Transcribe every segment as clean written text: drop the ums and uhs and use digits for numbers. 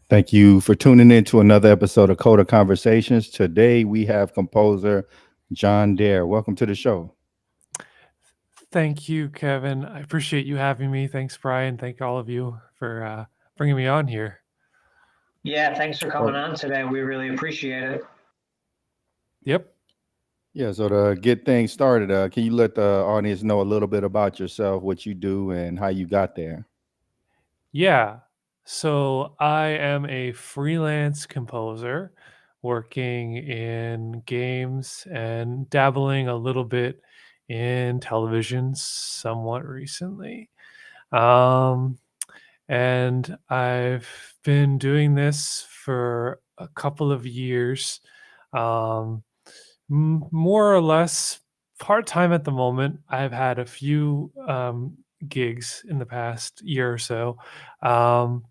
Thank you for tuning in to another episode of Coda Conversations. Today we have composer Jon Dare. Welcome to the show. Thank you, Kevin. I appreciate you having me. Thanks, Brian. Thank all of you for bringing me on here. Yeah, thanks for coming So, on today. We really appreciate it. Yep. so to get things started, can you let the audience know a little bit about yourself, what you do, and how you got there? Yeah. So I am a freelance composer working in games and dabbling a little bit in television somewhat recently. Um, and I've been doing this for a couple of years. Um, More or less part-time at the moment. I've had a few, gigs in the past year or so. Um,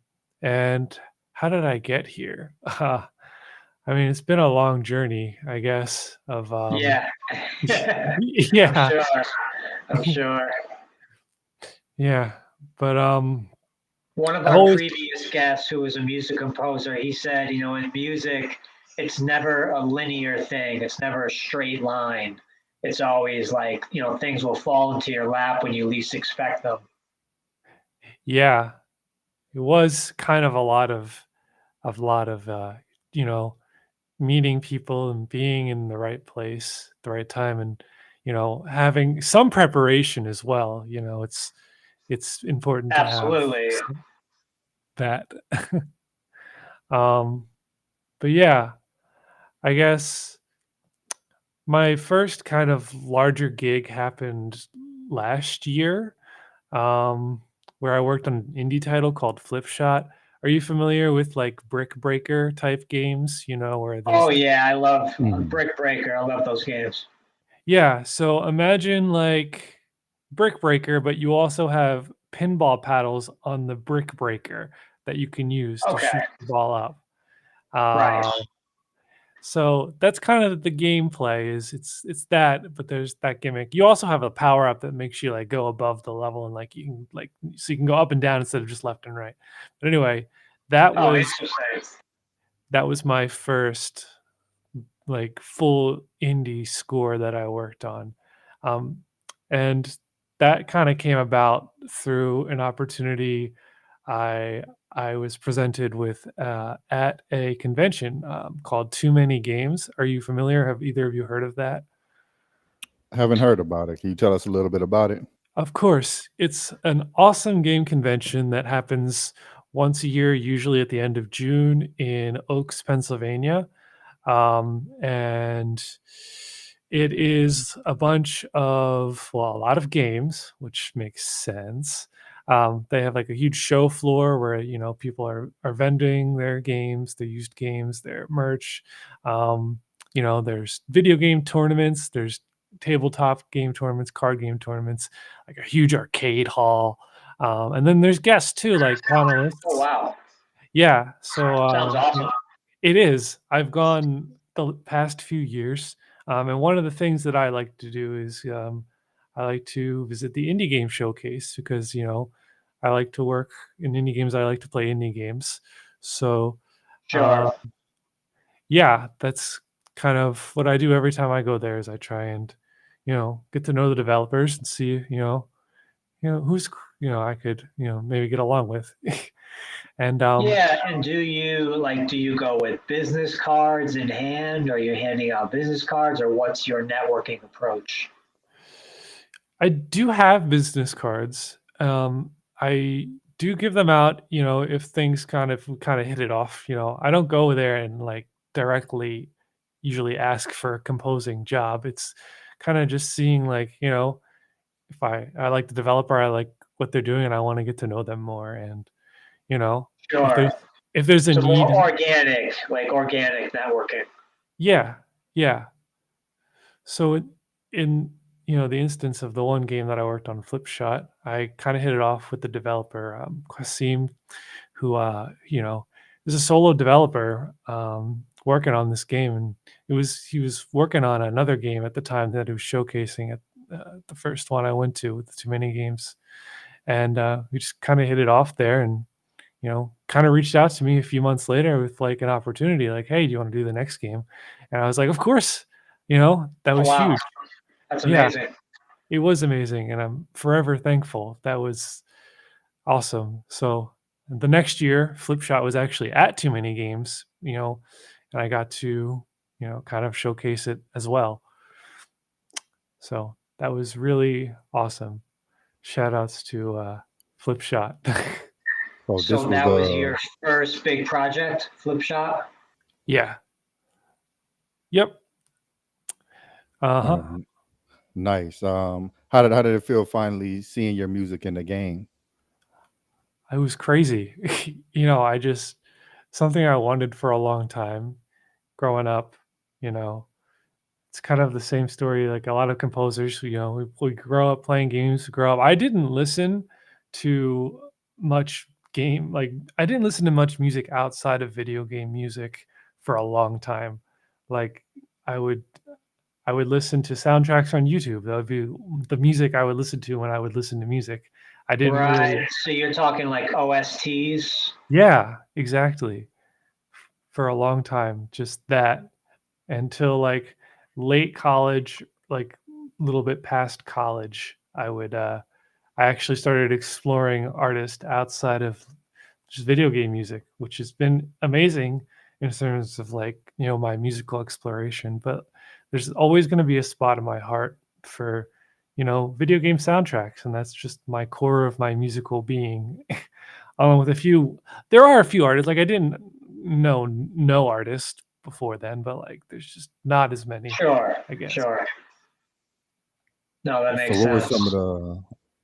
and how did I get here? I mean, it's been a long journey, I guess, of, Yeah, I'm yeah, sure. I'm sure. yeah, but, One of I've our always previous guests, who was a music composer, he said, in music, it's never a linear thing. It's never a straight line. It's always like, things will fall into your lap when you least expect them. yeah, it was kind of a lot of, you know, meeting people and being in the right place, at the right time, and having some preparation as well. It's important to have Absolutely. that. um, but yeah, I guess my first kind of larger gig happened last year, um, where I worked on an indie title called Flipshot. Are you familiar with like brick breaker type games? Where Oh, there's like yeah, I love Mhm. Brick Breaker. I love those games. Yeah, so imagine like brick breaker, but you also have pinball paddles on the brick breaker that you can use to shoot Okay, the ball up. right. Uh, so that's kind of the gameplay is it's that, but there's that gimmick. You also have a power up that makes you like go above the level and like you can like so you can go up and down instead of just left and right. But anyway, that Oh, was interesting. that was my first like full indie score that I worked on. Um, and that kind of came about through an opportunity I I was presented with at a convention called Too Many Games. Are you familiar? Have either of you heard of that? Haven't heard about it. Can you tell us a little bit about it? Of course, it's an awesome game convention that happens once a year, usually at the end of June in Oaks, Pennsylvania. And it is a bunch of, well, a lot of games, which makes sense. They have like a huge show floor where people are vending their games, their used games, their merch. Um, there's video game tournaments, there's tabletop game tournaments, card game tournaments, like a huge arcade hall. And then there's guests too, like Oh, panelists. wow. Yeah, so Sounds awesome. it is. I've gone the past few years, and one of the things that I like to do is I like to visit the indie game showcase because I like to work in indie games. I like to play indie games. So uh, Sure. yeah, that's kind of what I do every time I go there. Is I try and get to know the developers and see who's I could maybe get along with, and Yeah, and do you go with business cards in hand? Are you handing out business cards, or what's your networking approach? I do have business cards. I do give them out, if things kind of hit it off. I don't go there and like directly usually ask for a composing job. It's kind of just seeing like, if I like the developer, I like what they're doing and I want to get to know them more. And, you know, if Sure. there's a So more need, organic, like organic networking. yeah, yeah. So in the instance of the one game that I worked on, Flipshot, I kind of hit it off with the developer, Qasim, who is a solo developer working on this game, and he was working on another game at the time that he was showcasing at the first one I went to with the Too Many Games, and we just kind of hit it off there, and kind of reached out to me a few months later with like an opportunity, like, "Hey, do you want to do the next game?" And I was like, "Of course." That Oh was wow, huge. that's Yeah, amazing. it was amazing, and I'm forever thankful. That was awesome. So the next year, Flipshot was actually at Too Many Games, and I got to, kind of showcase it as well. So that was really awesome. Shout outs to Flipshot. So this So was that was the your first big project, Flipshot? Yeah. Yep. Uh-huh. nice. How did it feel finally seeing your music in the game? I was crazy. I just something I wanted for a long time growing up, you know. It's kind of the same story like a lot of composers, we grow up playing games, we grow up. I didn't listen to much game like I didn't listen to much music outside of video game music for a long time. Like I would I would listen to soundtracks on YouTube. That would be the music I would listen to when I would listen to music. I didn't Right. really So you're talking like OSTs? Yeah, exactly. For a long time, just that until like late college, like a little bit past college, I actually started exploring artists outside of just video game music, which has been amazing in terms of like, my musical exploration. But there's always going to be a spot in my heart for, video game soundtracks. And that's just my core of my musical being. Along with there are a few artists, like I didn't know no artist before then, but like there's just not as many, Sure, I guess. sure. No, that So makes sense.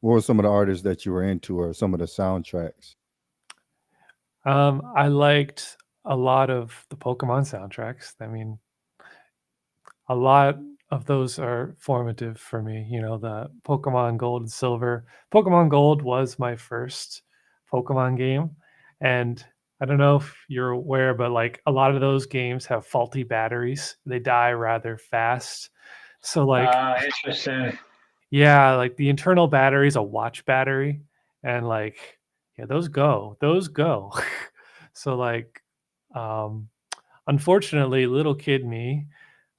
what were some of the artists that you were into or some of the soundtracks? I liked a lot of the Pokemon soundtracks. I mean, a lot of those are formative for me. The Pokemon Gold and Silver. Pokemon Gold was my first Pokemon game. And I don't know if you're aware, but like a lot of those games have faulty batteries. They die rather fast. So like Interesting. yeah, like the internal battery is a watch battery, and like, yeah, those go. So like, um, unfortunately, little kid me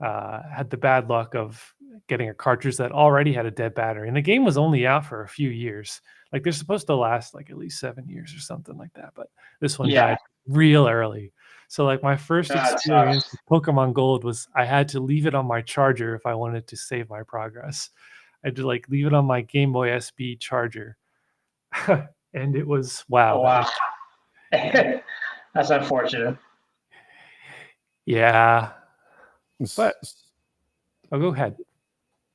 had the bad luck of getting a cartridge that already had a dead battery, and the game was only out for a few years. Like they're supposed to last like at least 7 years or something like that, but this one Yeah, died real early. So like my first that experience sucks. with Pokemon Gold was I had to leave it on my charger if I wanted to save my progress. I had to like leave it on my Game Boy SB charger. And it was wow, Oh that was wow. That's unfortunate. yeah. S- But s- oh, go ahead.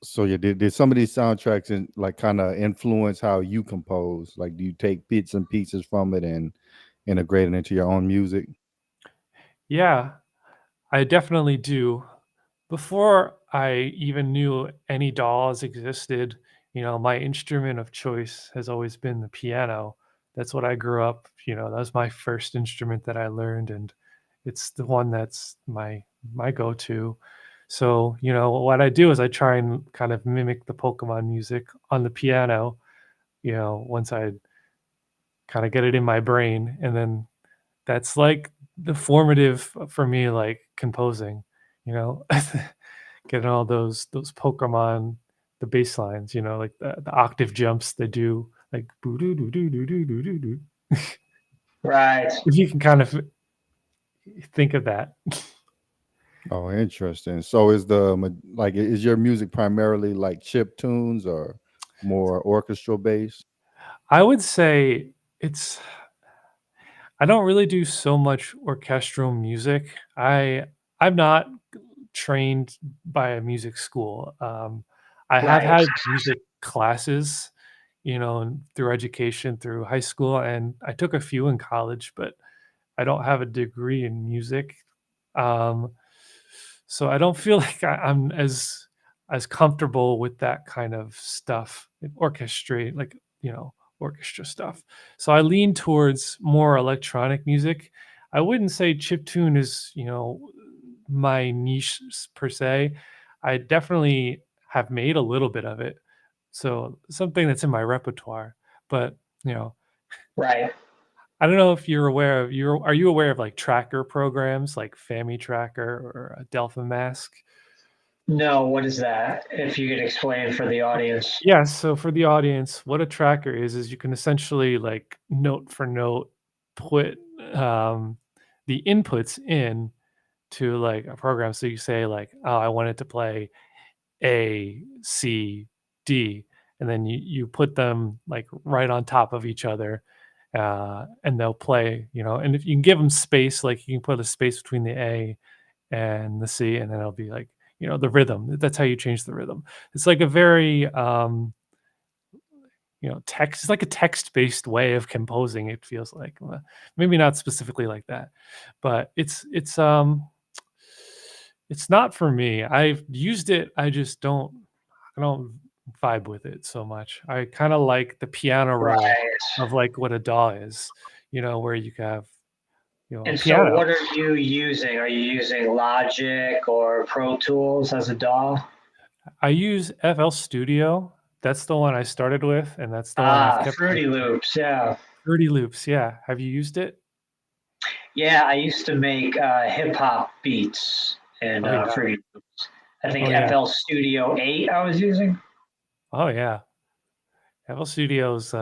So yeah, did some of these soundtracks and like kind of influence how you compose? Like, do you take bits and pieces from it and integrate it into your own music? Yeah, I definitely do. Before I even knew any dolls existed, my instrument of choice has always been the piano. That's what I grew up, that was my first instrument that I learned, and it's the one that's my go-to. So, what I do is I try and kind of mimic the Pokemon music on the piano, once I kind of get it in my brain, and then that's like the formative for me, like composing, you know, getting all those Pokemon, the bass lines, like the octave jumps they do, like boo doo doo doo doo doo doo doo doo. Right. If you can kind of think of that. Oh, interesting. So is your music primarily like chip tunes or more orchestral based? I would say it's I don't really do so much orchestral music. I'm not trained by a music school. I have Right. had music classes, and through education, through high school, and I took a few in college, but I don't have a degree in music. Um, so I don't feel like I'm as comfortable with that kind of stuff, orchestrate like orchestra stuff. So I lean towards more electronic music. I wouldn't say chiptune is my niche per se. I definitely have made a little bit of it, so something that's in my repertoire. But you know, Right. I don't know if you're aware of are you aware of like tracker programs like Fami Tracker or Delphi Mask? No, what is that? If you could explain for the audience. Yeah, so for the audience, what a tracker is you can essentially like note for note put the inputs in to like a program. So you say like, oh, I want it to play A, C, D, and then you put them like right on top of each other, and they'll play. And if you can give them space, like you can put a space between the A and the C, and then it'll be like the rhythm. That's how you change the rhythm. It's like a very text. It's like a text-based way of composing. It feels like maybe not specifically like that, but it's not for me. I've used it. I don't vibe with it so much. I kind of like the piano roll Right. of like what a DAW is, where you can have, a And so piano. what are you using? Are you using Logic or Pro Tools as a DAW? I use FL Studio. That's the one I started with, and that's the one I've kept Fruity using. Loops. Yeah. Fruity Loops, yeah. Have you used it? Yeah, I used to make hip hop beats in Oh yeah. Fruity Loops. I think Oh yeah. FL Studio 8 I was using. Oh yeah. FL Studio's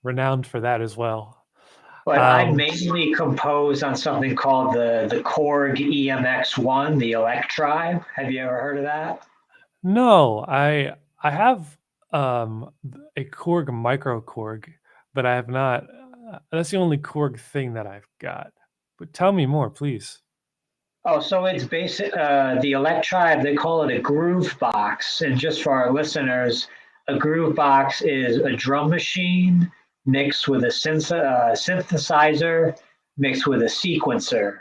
renowned for that as well. But I mainly compose on something called the Korg EMX1, the Electribe. Have you ever heard of that? No, I have a Korg micro Korg, but I have not. That's the only Korg thing that I've got. But tell me more, please. Oh, so it's basic. The Electribe, they call it a groove box. And just for our listeners, a groove box is a drum machine mixed with a synthesizer mixed with a sequencer.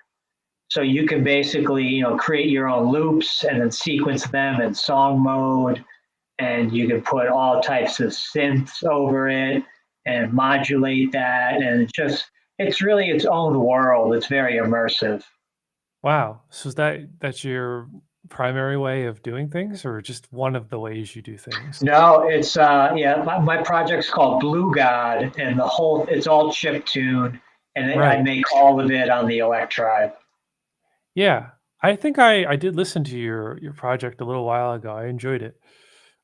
So you can basically, create your own loops and then sequence them in song mode, and you can put all types of synths over it and modulate that, and it's really its own world. It's very immersive. Wow. So that's your primary way of doing things, or just one of the ways you do things? No, it's yeah, my project's called Blue God, and it's all chip tune, and I Right. make all of it on the Electribe. Yeah. I think I did listen to your project a little while ago. I enjoyed it.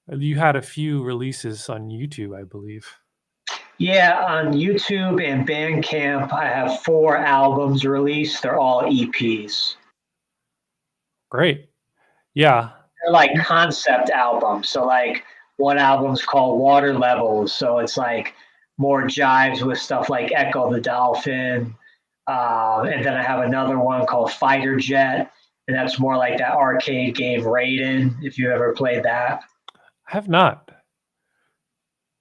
You had a few releases on YouTube, I believe. Yeah, on YouTube and Bandcamp, I have 4 albums released. They're all EPs. Great. Yeah. They're like concept albums. So like one album's called Water Levels. So it's like more jives with stuff like Echo the Dolphin. And then I have another one called Fighter Jet. And that's more like that arcade game Raiden, if you ever played that. I have not,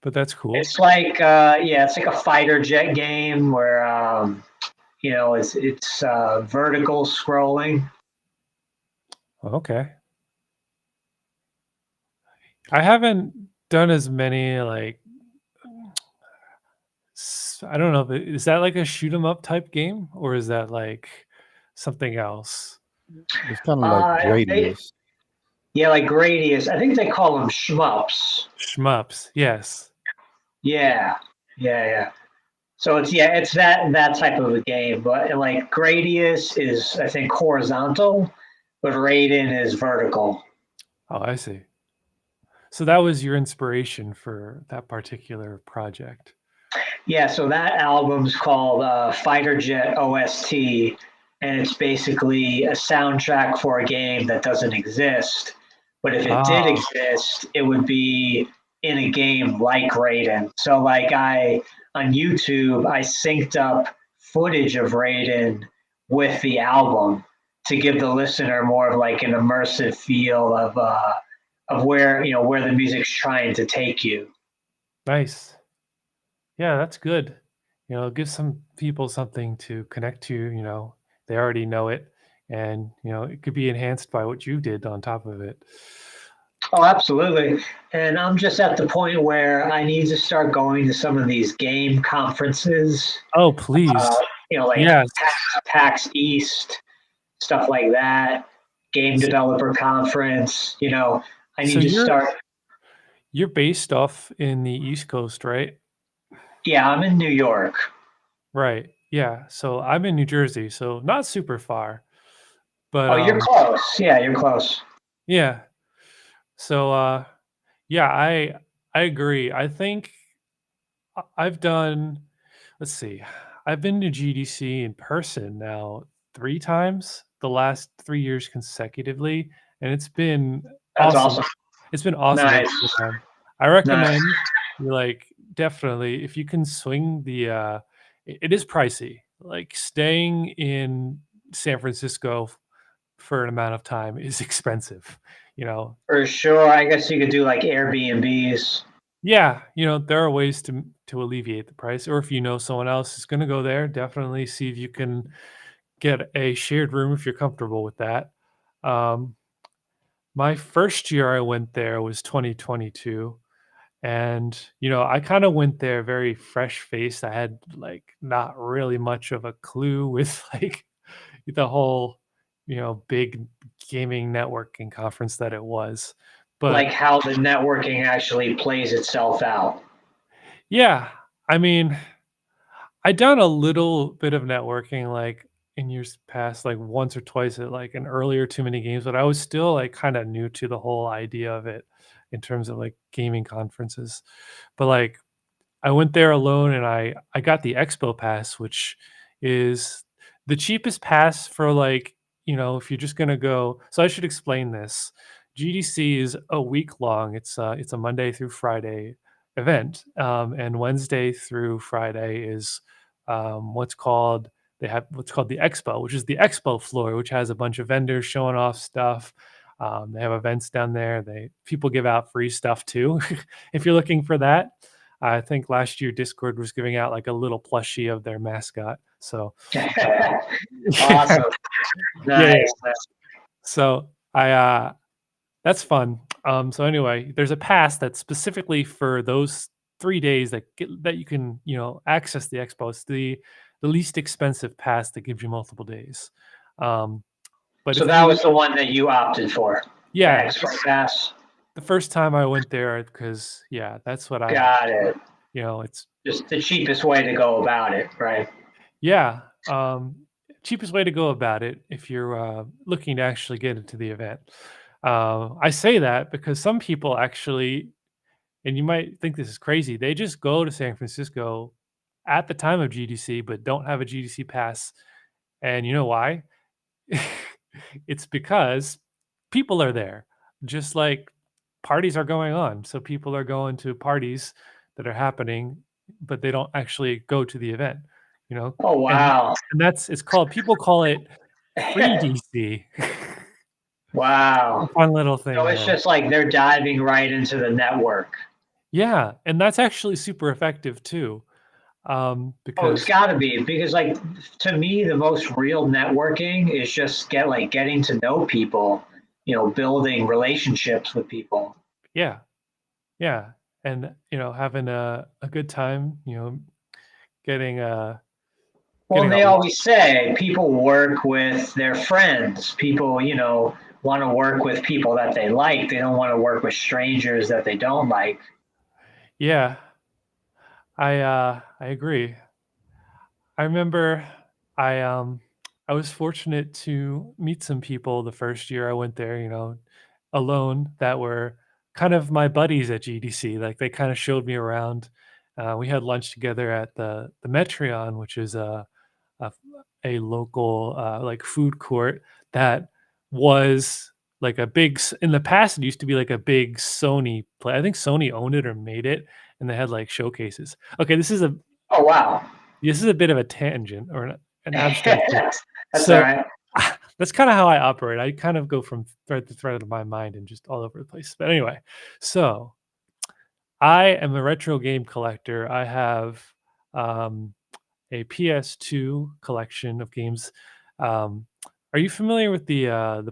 but that's cool. It's like it's like a fighter jet game where it's vertical scrolling. Okay. I haven't done as many like I don't know, but is that like a shoot 'em up type game or is that like something else? It's kind of like Gradius. Yeah, like Gradius. I think they call them shmups. Shmups, yes. Yeah, yeah. So it's that type of a game, but like Gradius is I think horizontal, but Raiden is vertical. Oh, I see. So that was your inspiration for that particular project. Yeah, so that album's called Fighter Jet OST, and it's basically a soundtrack for a game that doesn't exist. But if it did exist, it would be in a game like Raiden. So like on YouTube, I synced up footage of Raiden with the album to give the listener more of like an immersive feel of where the music's trying to take you. Nice. Yeah, that's good. Give some people something to connect to, they already know it and, it could be enhanced by what you did on top of it. Oh, absolutely. And I'm just at the point where I need to start going to some of these game conferences, Oh, please. like Yes. PAX East, stuff like that, Game Developer Conference. I need to start. You're based off in the East Coast, right? Yeah, I'm in New York. Right. Yeah. So I'm in New Jersey, so not super far. But Oh, you're close. Yeah, you're close. yeah. So yeah, I agree. I think I've done, let's see, I've been to GDC in person now 3 times the last 3 years consecutively, and it's been That's awesome. awesome. It's been awesome every Nice. time. I recommend you like definitely if you can swing the it is pricey. Like staying in San Francisco for an amount of time is expensive, you know. For sure. I guess you could do like Airbnbs. Yeah, there are ways to alleviate the price, or if you know someone else is going to go there, definitely see if you can get a shared room if you're comfortable with that. Um, my first year I went there was 2022, and I kind of went there very fresh faced. I had like not really much of a clue with like the whole big gaming networking conference that it was, Like but how the networking actually plays itself out. yeah, I mean, I done a little bit of networking, like, in years past, like, once or twice at, like, an earlier Too Many Games, but I was still, like, kinda new to the whole idea of it in terms of, like, gaming conferences. But, like, I went there alone and I got the Expo Pass, which is the cheapest pass for, like, if you're just gonna go, so I should explain this. GDC is a week long. It's a Monday through Friday event, and Wednesday through Friday is, what's called they have what's called the Expo, which is the expo floor, which has a bunch of vendors showing off stuff. They have events down there. People give out free stuff too, if you're looking for that. I think last year Discord was giving out like a little plushie of their mascot. So Awesome. yeah, Nice. so that's fun. So anyway, there's a pass that's specifically for those 3 days that you can access the expo. It's the least expensive pass that gives you multiple days. But So if that you was the one that you opted for. The yeah, Expo Pass. the first time I went there because that's what Got it. it's Just the cheapest way to go about it, right? yeah. Cheapest way to go about it if you're looking to actually get into the event. I say that because some people actually, and you might think this is crazy, they just go to San Francisco at the time of GDC, but don't have a GDC pass. And you know why? It's because people are there, just like parties are going on. So people are going to parties that are happening, but they don't actually go to the event, you know? Oh, And wow. and people call it free DC. A Wow. fun little thing So it's there. just like they're diving right into the network. Yeah, and that's actually super effective too, Oh, it's because got to be because, like, to me, the most real networking is just getting to know people, building relationships with people. yeah, yeah, and, having a good time, getting, uh Well, and getting they along. always say people work with their friends. People, want to work with people that they like. They don't want to work with strangers that they don't like. Yeah, I agree. I remember I, um I was fortunate to meet some people the first year I went there, alone that were kind of my buddies at GDC. Like, they kinda showed me around. We had lunch together at the Metreon, which is a a local, like, food court that was like a big s in the past, it used to be like a big Sony I think Sony owned it or made it, and they had, like, showcases. Okay, Oh, wow. this is a bit of a tangent or an abstract here. That's all So, right. that's kinda how I operate. I kind of go from thread to thread of my mind and just all over the place. But anyway, so I am a retro game collector. I have, um, a PS2 collection of games. Um, are you familiar with the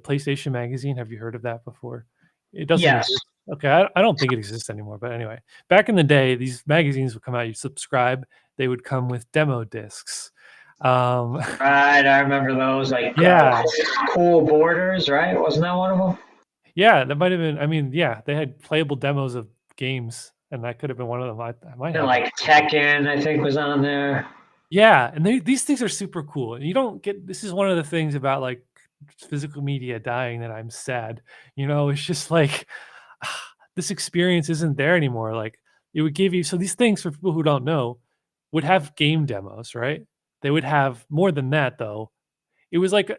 PlayStation Magazine? Have you heard of that before? It doesn't Yes. exist. Okay, I don't think it exists anymore, but anyway, back in the day, these magazines would come out, you subscribe, they would come with demo discs. Um, Right. I remember those, like, yeah, cool borders, right? Wasn't that one of them? yeah, that might have been, I mean, yeah, they had playable demos of games, and that could have been one of them. I might And have that. like Tekken, I think, was on there. Yeah, and these things are super cool. And you don't get this is one of the things about like physical media dying that I'm sad. It's just like this experience isn't there anymore. Like it would give you so these things for people who don't know would have game demos, right? They would have more than that though. It was like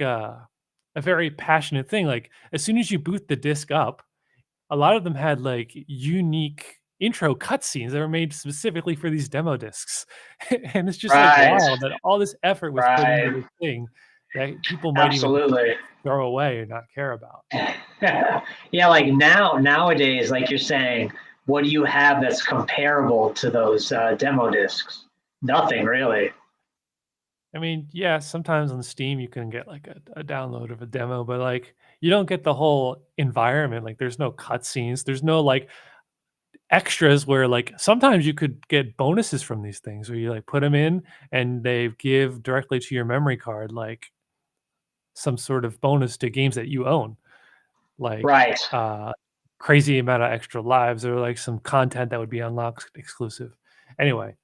a very passionate thing. Like as soon as you boot the disc up, a lot of them had like unique intro cutscenes that were made specifically for these demo discs. And it's just like, Right, wow, that all this effort was put into right, this thing that people might even absolutely. throw away or not care about. Yeah, like nowadays, like you're saying, what do you have that's comparable to those demo discs? Nothing really. I mean, yeah, sometimes on Steam you can get like a download of a demo, but like you don't get the whole environment. Like there's no cutscenes, there's no like extras where like sometimes you could get bonuses from these things where you like put them in and they give directly to your memory card like some sort of bonus to games that you own, like Right. crazy amount of extra lives or like some content that would be unlocked exclusive. Anyway,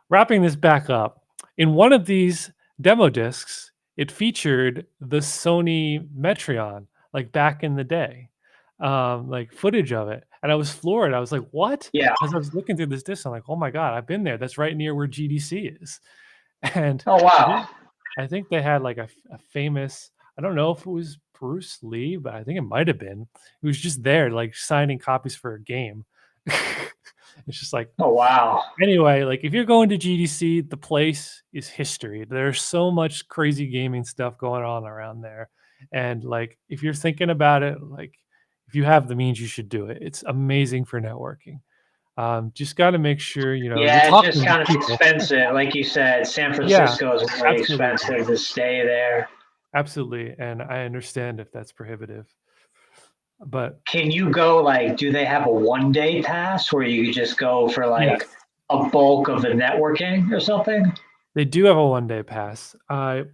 wrapping this back up, in one of these demo discs, it featured the Sony Metreon, like back in the day, like footage of it. And I was floored. I was like, what? Yeah. As I was looking through this disc, I'm like, oh my God, I've been there. That's right near where GDC is. And Oh I wow. think, I think they had like a famous, I don't know if it was Bruce Lee, but I think it might have been. He was just there, like signing copies for a game. It's just like, Oh wow. anyway, like if you're going to GDC, the place is history. There's so much crazy gaming stuff going on around there. And like if you're thinking about it, like if you have the means, you should do it. It's amazing for networking. Just got to make sure, you're Yeah, it's talking just to kind of people. expensive. Like you said, San Yeah, Francisco is really absolutely. expensive to stay there. Absolutely. And I understand if that's prohibitive. But Can you go like, do they have a 1 day pass where you just go for like yes, a bulk of the networking or something? they do have a 1-day pass. I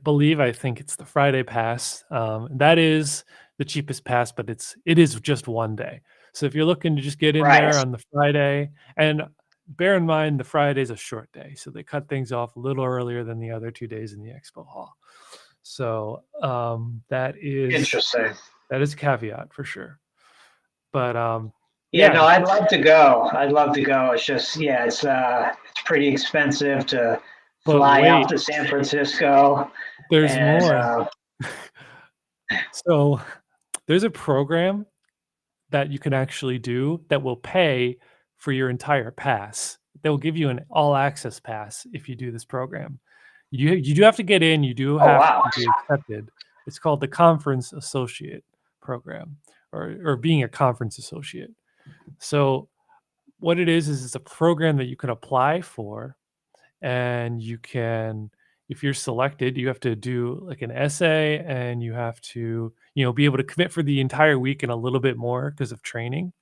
think it's the Friday pass. That is the cheapest pass, but it is just 1 day. So if you're looking to just get in Right. there on the Friday, and bear in mind the Friday's a short day, so they cut things off a little earlier than the other 2 days in the expo hall. So Interesting. that is a caveat for sure. But Yeah, yeah, no, I'd love to go. I'd love to go. It's just, yeah, it's pretty expensive to but fly out wait, to San Francisco, there's and more. So there's a program that you can actually do that will pay for your entire pass. They'll give you an all access pass if you do this program. You do have to get in, you do oh have wow, to be accepted. It's called the Conference Associate program or being a conference associate. So what it is it's a program that you can apply for and you can if you're selected you have to do like an essay and you have to be able to commit for the entire week and a little bit more because of training.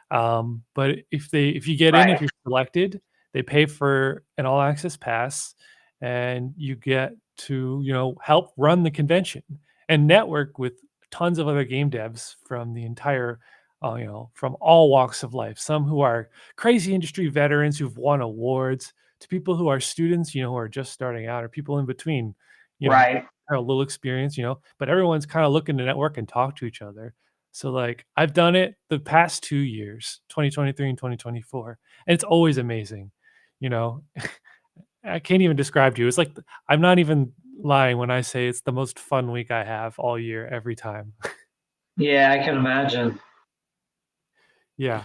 But if you get in, if right, you're selected, they pay for an all access pass and you get to help run the convention and network with tons of other game devs from the entire from all walks of life, some who are crazy industry veterans who've won awards to people who are students, who are just starting out, or people in between, right. have a little experience, but everyone's kind of looking to network and talk to each other. So like I've done it the past 2 years, 2023 and 2024, and it's always amazing. You know, I can't even describe to you. It's like I'm not even lying when I say it's the most fun week I have all year, every time. Yeah, I can imagine. Yeah.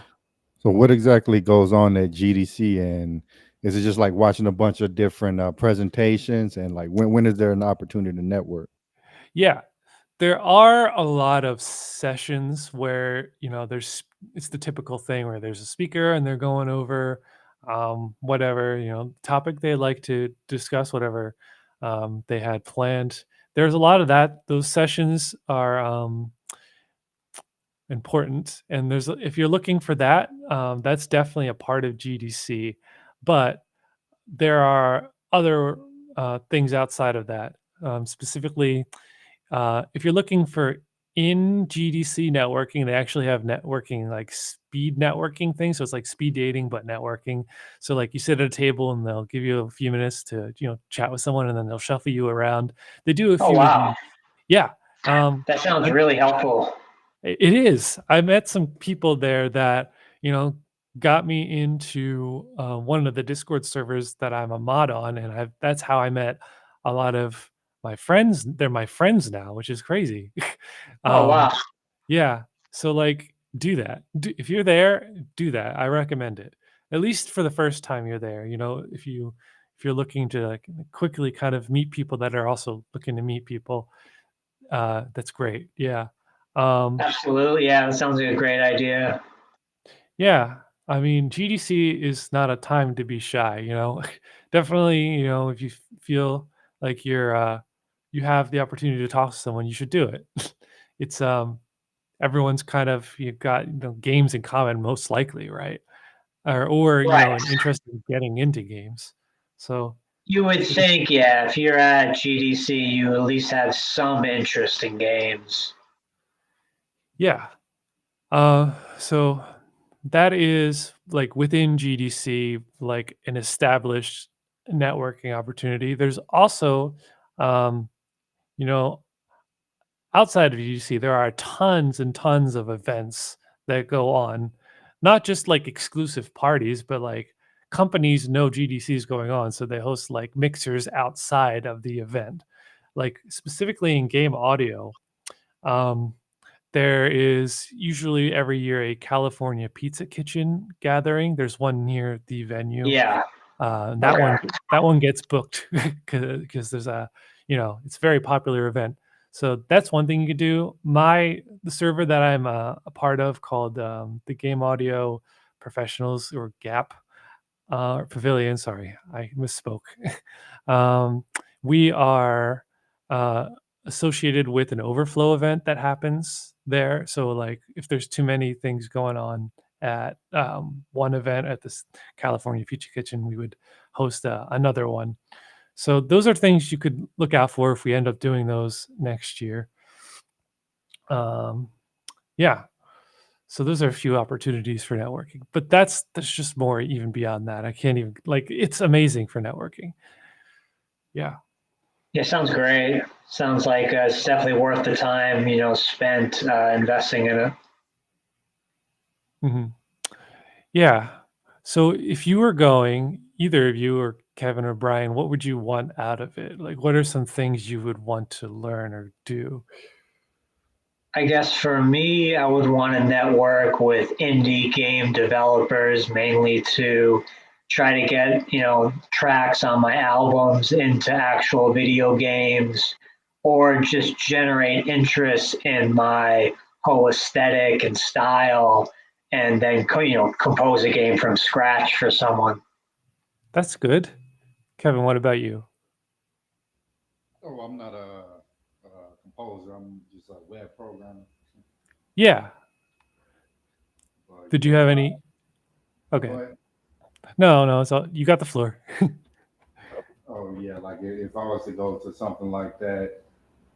So what exactly goes on at GDC, and is it just like watching a bunch of different presentations, and like when is there an opportunity to network? Yeah. There are a lot of sessions where, it's the typical thing where there's a speaker and they're going over whatever, topic they like to discuss, whatever they had planned. There's a lot of that. Those sessions are important. And if you're looking for that, that's definitely a part of GDC. But there are other things outside of that. Specifically, if you're looking for in GDC networking, they actually have networking like speed networking thing. So it's like speed dating, but networking. So like you sit at a table and they'll give you a few minutes to, chat with someone and then they'll shuffle you around. They do a Oh, few of wow. the, yeah. That sounds I, really helpful. it is. I met some people there that, you know, got me into one of the Discord servers that I'm a mod on, and that's how I met a lot of my friends. They're my friends now, which is crazy. Oh, um, wow. yeah. So like, do that. If you're there, do that. I recommend it. At least for the first time you're there. If you're looking to like quickly kind of meet people that are also looking to meet people, that's great. Yeah. Um, Absolutely. Yeah, that sounds like a great idea. Yeah, I mean, GDC is not a time to be shy, you know? Definitely, if you feel like you have the opportunity to talk to someone, you should do it. It's everyone's kind of you've got, games in common most likely, right? Or Right. an interest in getting into games. So, You would I think it's think, yeah, if you're at GDC, you at least have some interest in games. yeah. So that is like within GDC, like an established networking opportunity. There's also, um, you know, outside of GDC, there are tons and tons of events that go on, not just like exclusive parties, but like companies know GDC is going on. So they host like mixers outside of the event, like specifically in game audio. Um, there is usually every year a California Pizza Kitchen gathering. There's one near the venue. Yeah. And that Okay. one gets booked because there's it's a very popular event. So that's one thing you could do. The server that I'm a part of called the Game Audio Professionals, or GAP, Pavilion. Sorry, I misspoke. um, we are uh, associated with an overflow event that happens there. So, like, if there's too many things going on at one event at this California Pizza Kitchen, we would host another one. So, those are things you could look out for if we end up doing those next year. Um, yeah, so those are a few opportunities for networking, but that's just more even beyond that. I can't even like it's amazing for networking. Yeah. Yeah, sounds great. Sounds like it's definitely worth the time, spent investing in it. hmm Yeah. So if you were going, either of you or Kevin or Brian, what would you want out of it? Like, what are some things you would want to learn or do? I guess for me, I would want to network with indie game developers mainly to try to get, tracks on my albums into actual video games or just generate interest in my whole aesthetic and style and then, compose a game from scratch for someone. That's good. Kevin, what about you? Oh, I'm not a composer. I'm just a web programmer. Yeah. But Did you yeah, have like, any? go Okay. ahead. No, no, it's all, you got the floor. Oh yeah, like if I was to go to something like that,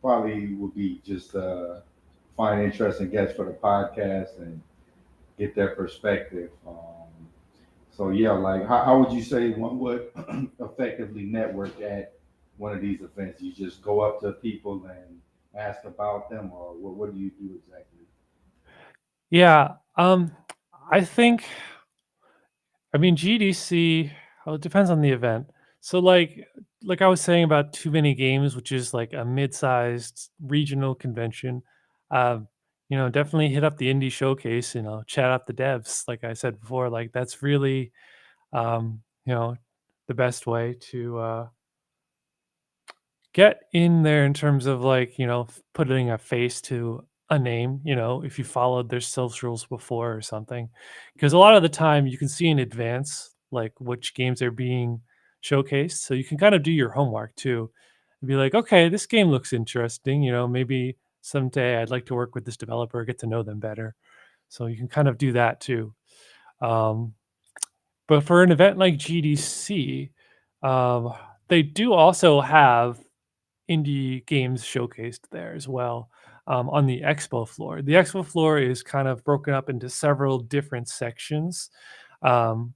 probably would be just find interesting guests for the podcast and get their perspective. So yeah, like how would you say one would effectively network at one of these events? You just go up to people and ask about them, or what do you do exactly? Yeah. I think I mean, GDC, well, it depends on the event. So like I was saying about Too Many Games, which is like a mid-sized regional convention. Um, definitely hit up the indie showcase, chat out the devs. Like I said before, like that's really um, you know, the best way to get in there in terms of like, putting a face to a name, if you followed their socials before or something. Because a lot of the time you can see in advance like which games are being showcased. So you can kind of do your homework too and be like, okay, this game looks interesting. Maybe someday I'd like to work with this developer, get to know them better. So you can kind of do that too. Um, but for an event like GDC, um, they do also have indie games showcased there as well. on the expo floor. The expo floor is kind of broken up into several different sections. Um,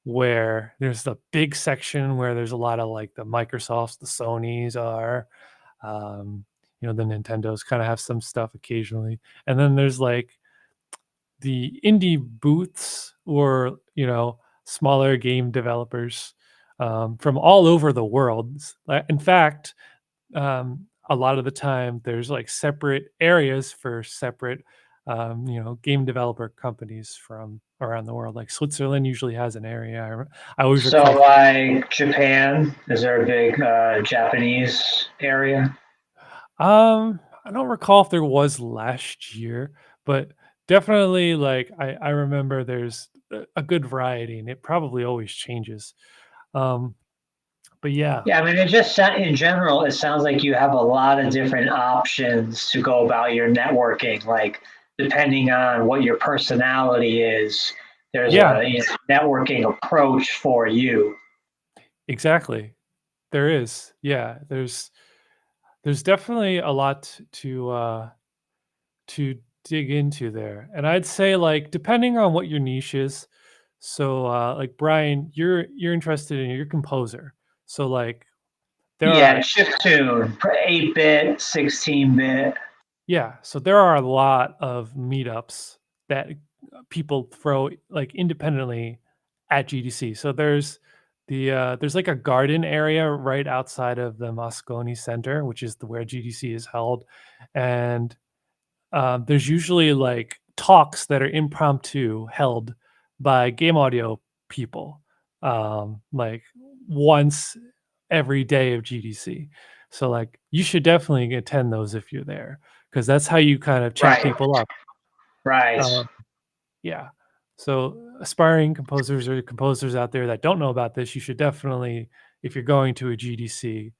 where there's the big section where there's a lot of like the Microsofts, the Sonys are, um, the Nintendos kind of have some stuff occasionally. And then there's like the indie booths or, smaller game developers from all over the world. In fact, a lot of the time there's like separate areas for separate game developer companies from around the world. Like Switzerland usually has an area. I always So recall. like Japan, is there a big Japanese area? I don't recall if there was last year, but definitely like I remember there's a good variety, and it probably always changes. um but yeah. Yeah, I mean, in general, it sounds like you have a lot of different options to go about your networking. Like, depending on what your personality is, there's Yeah, a networking approach for you. exactly. There is. Yeah, there's definitely a lot to dig into there. And I'd say like depending on what your niche is. So like Brian, you're interested in your composer. So like there Yeah, are chiptune, 8-bit, 16-bit. yeah, so there are a lot of meetups that people throw like independently at GDC. So there's like a garden area right outside of the Moscone Center, which is where GDC is held, and there's usually like talks that are impromptu held by game audio people, like once every day of GDC. So like you should definitely attend those if you're there, because that's how you kind of chat Right, people up. right. Uh, yeah. So aspiring composers or composers out there that don't know about this, you should definitely, if you're going to a GDC,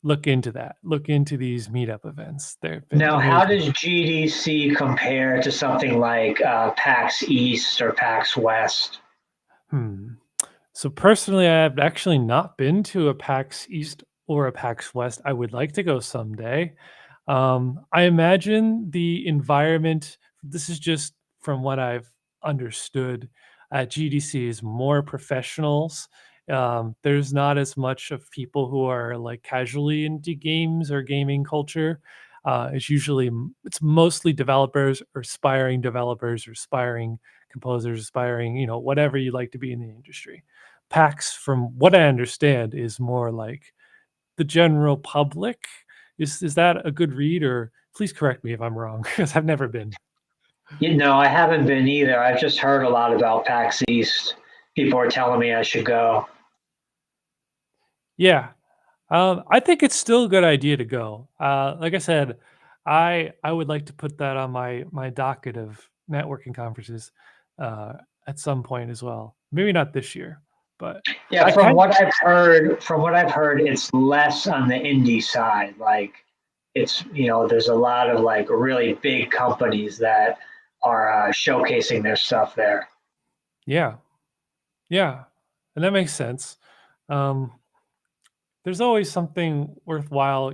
look into that. Look into these meetup events. They've been Now, how amazing. does GDC compare to something like PAX East or PAX West? Hmm. So personally, I've actually not been to a PAX East or a PAX West. I would like to go someday. I imagine the environment, this is just from what I've understood at GDC, is more professionals. There's not as much of people who are like casually into games or gaming culture. It's mostly developers or aspiring composers, aspiring, whatever you like to be in the industry. PAX, from what I understand, is more like the general public. Is that a good read, or please correct me if I'm wrong because I've never been. I haven't been either. I've just heard a lot about PAX East. People are telling me I should go. Yeah, I think it's still a good idea to go. Like I said, I would like to put that on my docket of networking conferences uh, at some point as well. Maybe not this year, but Yeah, I can. from what I've heard, it's less on the indie side. Like, it's there's a lot of like really big companies that are showcasing their stuff there. Yeah, yeah, and that makes sense. Um, there's always something worthwhile,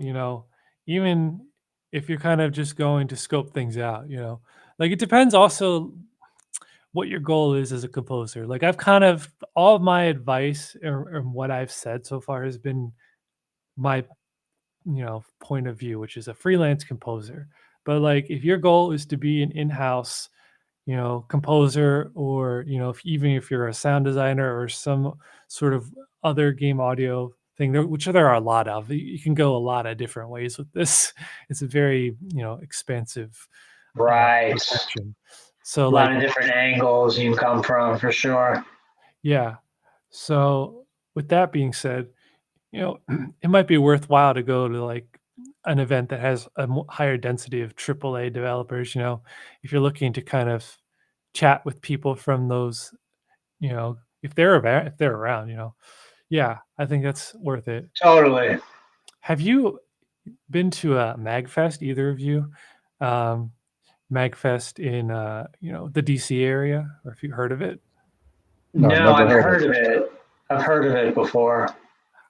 even if you're kind of just going to scope things out, like it depends also what your goal is as a composer. Like I've kind of all of my advice or what I've said so far has been my point of view, which is a freelance composer. But like if your goal is to be an in-house composer, or even if you're a sound designer or some sort of other game audio thing, which there are a lot of, you can go a lot of different ways with this. It's a very expansive Right. profession. So A lot like of different angles you can come from for sure. yeah, so with that being said, it might be worthwhile to go to like an event that has a higher density of AAA developers. If you're looking to kind of chat with people from those, if they're around, yeah, I think that's worth it. Totally. Have you been to a Magfest, either of you? Um, Magfest in the DC area, or if you heard of it? No, No, never I've heard of heard it. of it. I've heard of it before.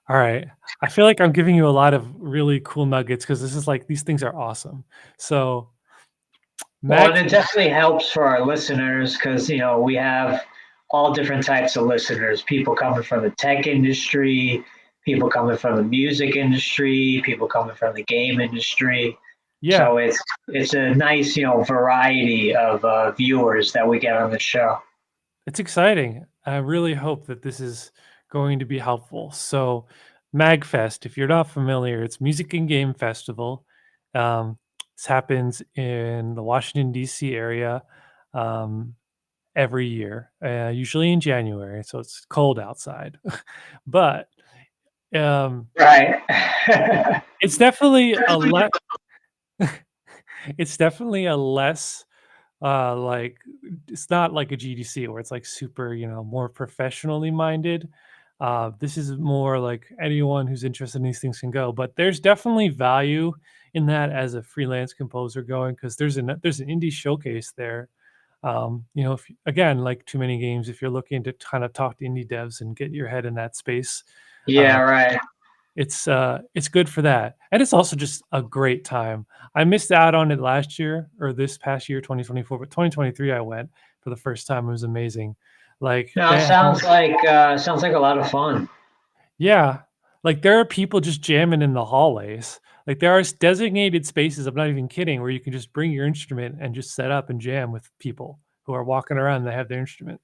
All right. I feel like I'm giving you a lot of really cool nuggets because this is like these things are awesome. So Well, and Mag, it definitely helps for our listeners because, we have all different types of listeners, people coming from the tech industry, people coming from the music industry, people coming from the game industry. So yeah, it's a nice, variety of viewers that we get on the show. it's exciting. I really hope that this is going to be helpful. So MagFest, if you're not familiar, it's Music and Game Festival. This happens in the Washington D.C. area. Um, every year, usually in January, so it's cold outside. But um, Right. it's definitely a it's definitely a less like it's not like a GDC where it's like super, more professionally minded. This is more like anyone who's interested in these things can go, but there's definitely value in that as a freelance composer going because there's an indie showcase there. If again, like too many games, if you're looking to kind of talk to indie devs and get your head in that space, uh, Yeah, right. it's good for that, and it's also just a great time. I missed out on it last year or this past year, 2024, but 2023 I went for the first time. It was amazing. Like No, they have, sounds like a lot of fun. yeah, like there are people just jamming in the hallways. Like there are designated spaces. I'm not even kidding, where you can just bring your instrument and just set up and jam with people who are walking around. And they have their instrument.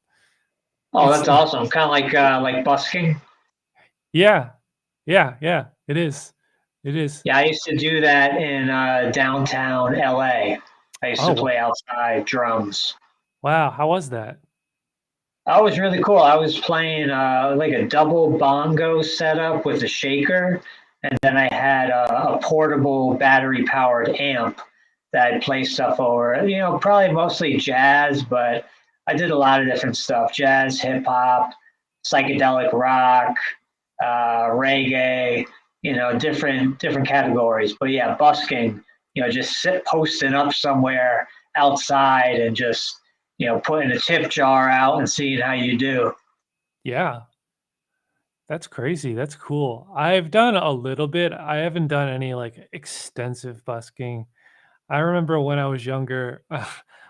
Oh, It's that's awesome. Kind of like busking. yeah, yeah, yeah. It is. It is. Yeah, I used to do that in downtown LA. I used to Oh play outside drums. wow, how was that? That was really cool. I was playing like a double bongo setup with a shaker, and then I had a portable battery powered amp that I'd play stuff over. Probably mostly jazz, but I did a lot of different stuff: jazz, hip hop, psychedelic rock, reggae. Different categories. But yeah, busking. Just posting up somewhere outside and just putting a tip jar out and seeing how you do. Yeah, that's crazy. That's cool. I've done a little bit. I haven't done any like extensive busking. I remember when I was younger,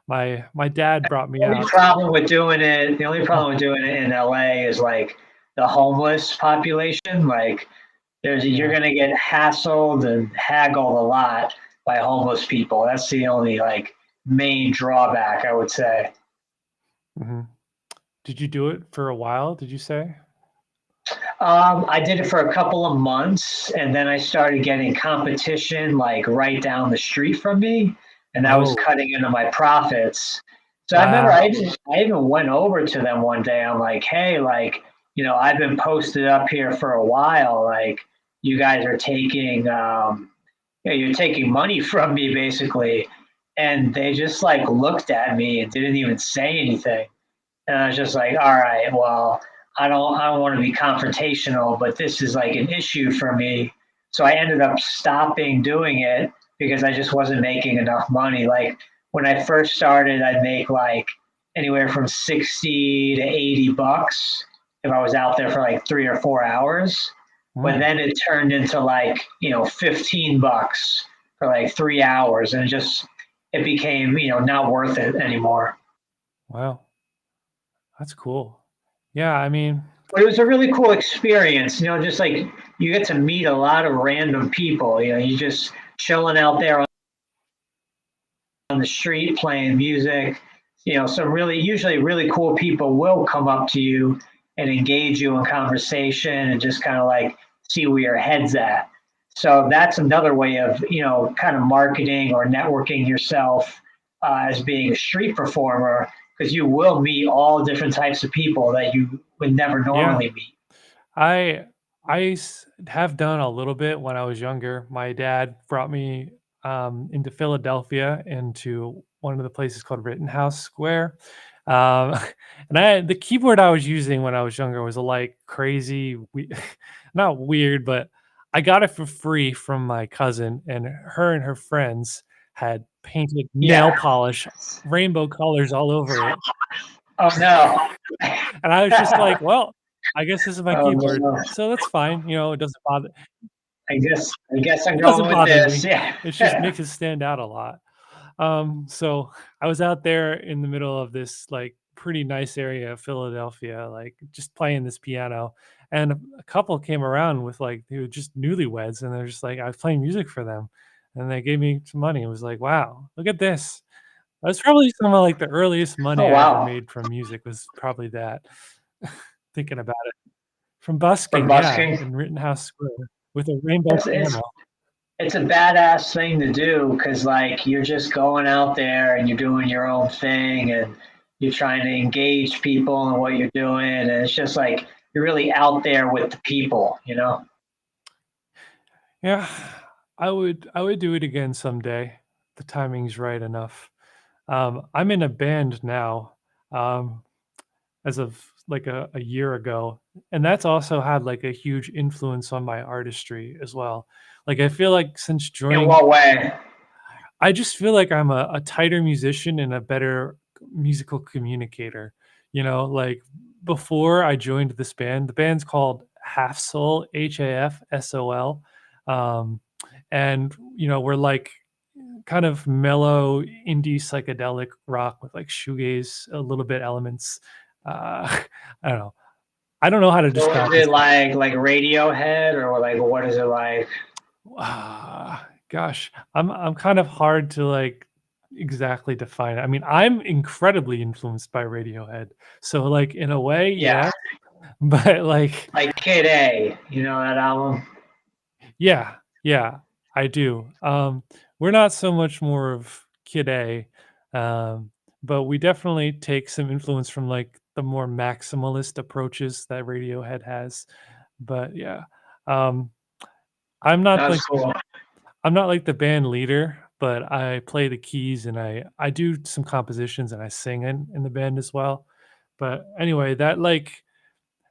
my dad brought me out. The only problem with doing it in LA is like the homeless population. Like you're Yeah. gonna get hassled and haggled a lot by homeless people. That's the only like main drawback, I would say. Mhm. Did you do it for a while? Did you say? I did it for a couple of months, and then I started getting competition like right down the street from me, and that was Oh, cutting into my profits. So I remember wow. I even went over to them one day. I'm like, hey, like, I've been posted up here for a while. Like, you guys are taking, you're taking money from me basically. And they just like looked at me and didn't even say anything. And I was just like, all right, well, I don't want to be confrontational, but this is like an issue for me. So I ended up stopping doing it because I just wasn't making enough money. Like when I first started, I'd make like anywhere from 60 to 80 bucks if I was out there for like 3 or 4 hours. But Mm, then it turned into like, 15 bucks for like 3 hours, and it became, not worth it anymore. wow. That's cool. Yeah, I mean, But it was a really cool experience, just like you get to meet a lot of random people. You just chilling out there on the street playing music. Some usually really cool people will come up to you and engage you in conversation and just kind of like see where your head's at. So that's another way of, kind of marketing or networking yourself as being a street performer, because you will meet all different types of people that you would never yeah. normally meet. I have done a little bit when I was younger. My dad brought me into Philadelphia into one of the places called Rittenhouse Square. Um, and the keyboard I was using when I was younger was like crazy, not weird, but I got it for free from my cousin, and her and her friends had painted nail Yeah. polish, rainbow colors all over it. Oh no. And I was just like, well, I guess this is my Oh, keyboard, no. so that's fine. It doesn't bother. I guess I'm It going doesn't with bother this. me. Yeah. It just makes it stand out a lot. So I was out there in the middle of this like pretty nice area of Philadelphia, like just playing this piano. And a couple came around with like they were just newlyweds, and they're just like I was playing music for them, and they gave me some money. It was like, wow, look at this. That's probably some of like the earliest money Oh, I ever wow. made from music was probably that. Thinking about it. From From busking, yeah, busking. in Rittenhouse Square with a rainbow It's it's piano. it's a badass thing to do because like you're just going out there and you're doing your own thing and you're trying to engage people in what you're doing and it's just like you're really out there with the people. Yeah, I would do it again someday. The timing's right enough. I'm in a band now, um, as of like a year ago, and that's also had like a huge influence on my artistry as well. Like I feel like since In joining, what way? I just feel like I'm a tighter musician and a better musical communicator. Like before I joined this band, the band's called Half Soul, HAFSOL. Um, and we're like kind of mellow indie psychedelic rock with like shoegaze, a little bit elements. I don't know. I don't know how to So describe is this. it like Radiohead or like what is it like? Gosh, I'm kind of hard to like exactly define it. I mean, I'm incredibly influenced by Radiohead. So like in a way, Yeah, yeah, but like like Kid A, you know that album? yeah, yeah, I do. We're not so much more of Kid A, um, but we definitely take some influence from like the more maximalist approaches that Radiohead has. But yeah, um, I'm not That's like cool. I'm not like the band leader, but I play the keys and I do some compositions and I sing in the band as well. But anyway, that like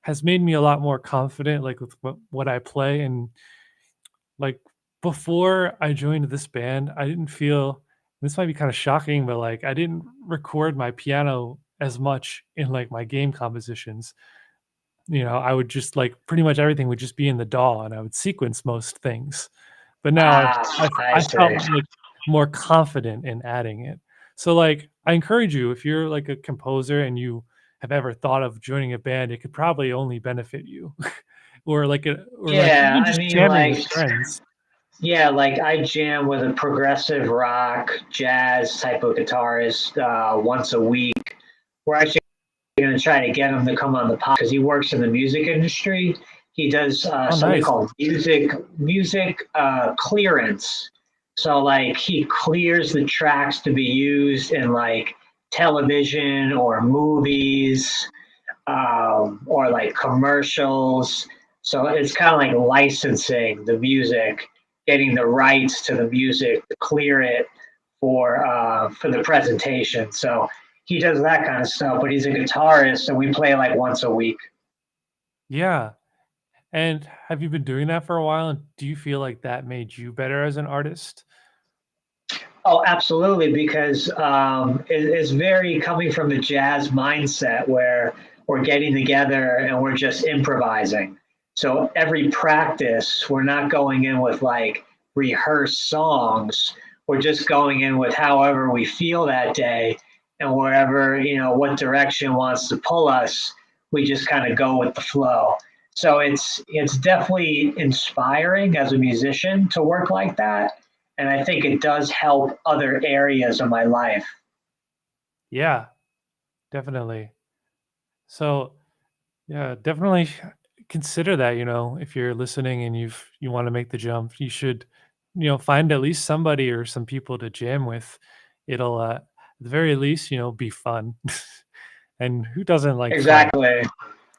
has made me a lot more confident like with what I play. And like before I joined this band, I didn't feel, this might be kind of shocking, but like I didn't record my piano as much in like my game compositions. I would just like pretty much everything would just be in the DAW and I would sequence most things. But now Ah, I I felt see. like more confident in adding it. So like I encourage you, if you're like a composer and you have ever thought of joining a band, it could probably only benefit you. Or like Yeah, even I just mean jamming like with friends. yeah, like I jam with a progressive rock, jazz type of guitarist once a week. We're actually going to try to get him to come on the pod because he works in the music industry. He does Oh, something nice. called music clearance. So like he clears the tracks to be used in like television or movies or like commercials. So it's kind of like licensing the music, getting the rights to the music to clear it for the presentation. So he does that kind of stuff, but he's a guitarist, and we play like once a week. Yeah. And have you been doing that for a while? And do you feel like that made you better as an artist? Oh, absolutely, because it's very coming from the jazz mindset where we're getting together and we're just improvising. So every practice, we're not going in with like rehearsed songs. We're just going in with however we feel that day and wherever, what direction wants to pull us, we just kind of go with the flow. So it's definitely inspiring as a musician to work like that and I think it does help other areas of my life. Yeah, definitely. So yeah, definitely consider that, if you're listening and you want to make the jump, you should, find at least somebody or some people to jam with. It'll at the very least, be fun. And who doesn't like fun? Exactly.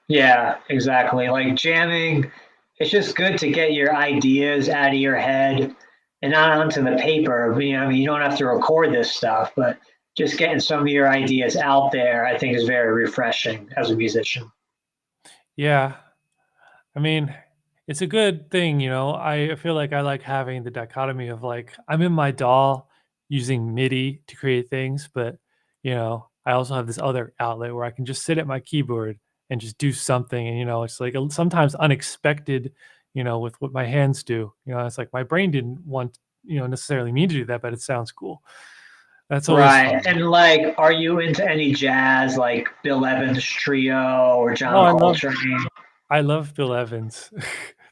Yeah, exactly. Like jamming, it's just good to get your ideas out of your head and not onto the paper. I mean, you don't have to record this stuff, but just getting some of your ideas out there, I think, is very refreshing as a musician. Yeah. I mean, it's a good thing, I feel like I like having the dichotomy of like I'm in my doll using MIDI to create things, but I also have this other outlet where I can just sit at my keyboard and just do something. And, it's like sometimes unexpected, with what my hands do. It's like my brain didn't want, necessarily mean to do that, but it sounds cool. That's always Right. fun. And like, are you into any jazz, like Bill Evans Trio or Oh, John Coltrane? I love Bill Evans.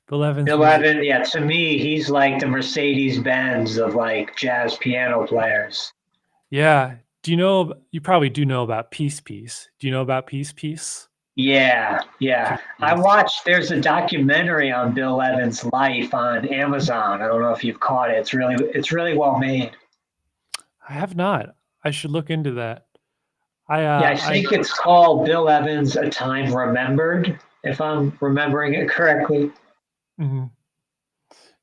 Bill Evans Bill music. Evans, yeah, to me, he's like the Mercedes Benz of like jazz piano players. Yeah. You probably do know about Peace Piece. Do you know about Peace Piece? Yeah, yeah. Peace I Piece. watched, there's a documentary on Bill Evans' life on Amazon. I don't know if you've caught it. It's really well made. I have not. I should look into that. Yeah, I think it's called Bill Evans: A Time Remembered, if I'm remembering it correctly. Mhm.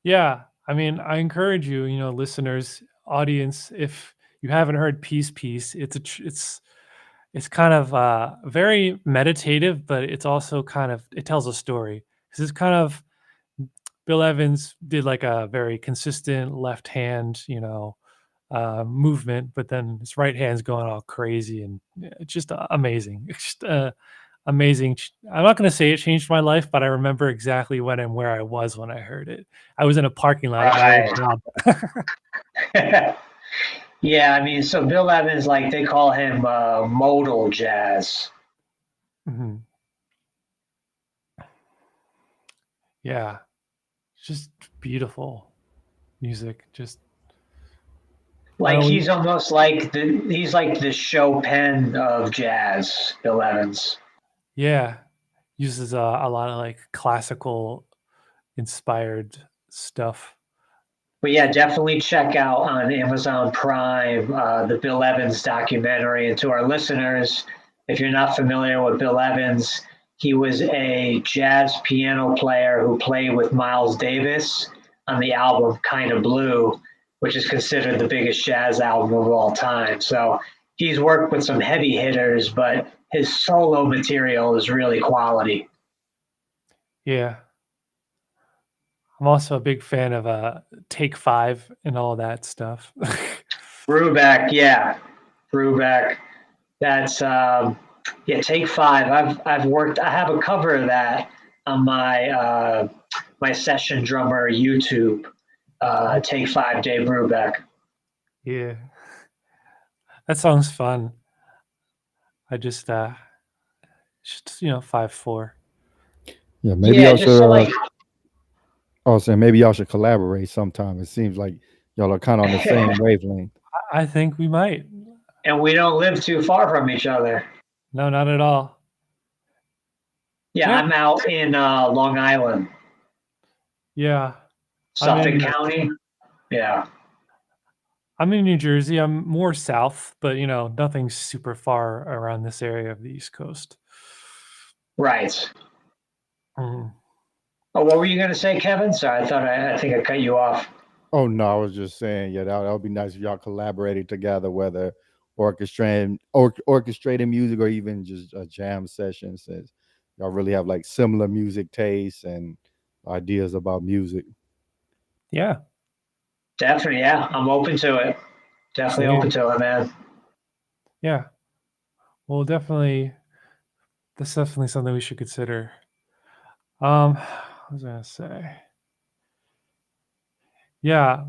Yeah. I mean, I encourage you, listeners, audience, if you haven't heard Peace Piece, it's kind of very meditative, but it's also it tells a story. Because it's kind of Bill Evans did like a very consistent left hand, movement, but then his right hand's going all crazy, and it's just amazing. It's just amazing. I'm not going to say it changed my life, but I remember exactly when and where I was when I heard it. I was in a parking lot at my old Right. job. Yeah, I mean, so Bill Evans, like they call him modal jazz. Mhm. Yeah, just beautiful music. Just I Like don't. he's like the Chopin of jazz, Bill Evans. Yeah, uses a lot of like classical inspired stuff. But yeah, definitely check out on Amazon Prime the Bill Evans documentary. And to our listeners, if you're not familiar with Bill Evans, he was a jazz piano player who played with Miles Davis on the album Kind of Blue, which is considered the biggest jazz album of all time. So he's worked with some heavy hitters, but his solo material is really quality. Yeah, I'm also a big fan of Take Five and all that stuff. Brubeck, yeah, Brubeck. That's yeah. Take Five. I've worked. I have a cover of that on my session drummer YouTube. Take Five, Dave Brubeck. Yeah, that song's fun. I just 5/4. Yeah, maybe Yeah, y'all just should. like Oh, so maybe y'all should collaborate sometime. It seems like y'all are kind of on the same wavelength. I think we might. and we don't live too far from each other. No, not at all. Yeah, Yeah, I'm out in Long Island, yeah. I'm Suffolk in County. Yeah, I'm in New Jersey. I'm more south, but nothing super far around this area of the East Coast. right. Mhm. Oh, what were you going to say, Kevin? Sorry, I think I cut you off. Oh no, I was just saying, yeah, that would be nice if y'all collaborated together, whether orchestrating music or even just a jam session, since y'all really have like similar music tastes and ideas about music. Yeah, Definitely, yeah. I'm open to it. Definitely same. open to it, man. Yeah. Well, definitely, that's definitely something we should consider. What was I gonna say? Yeah,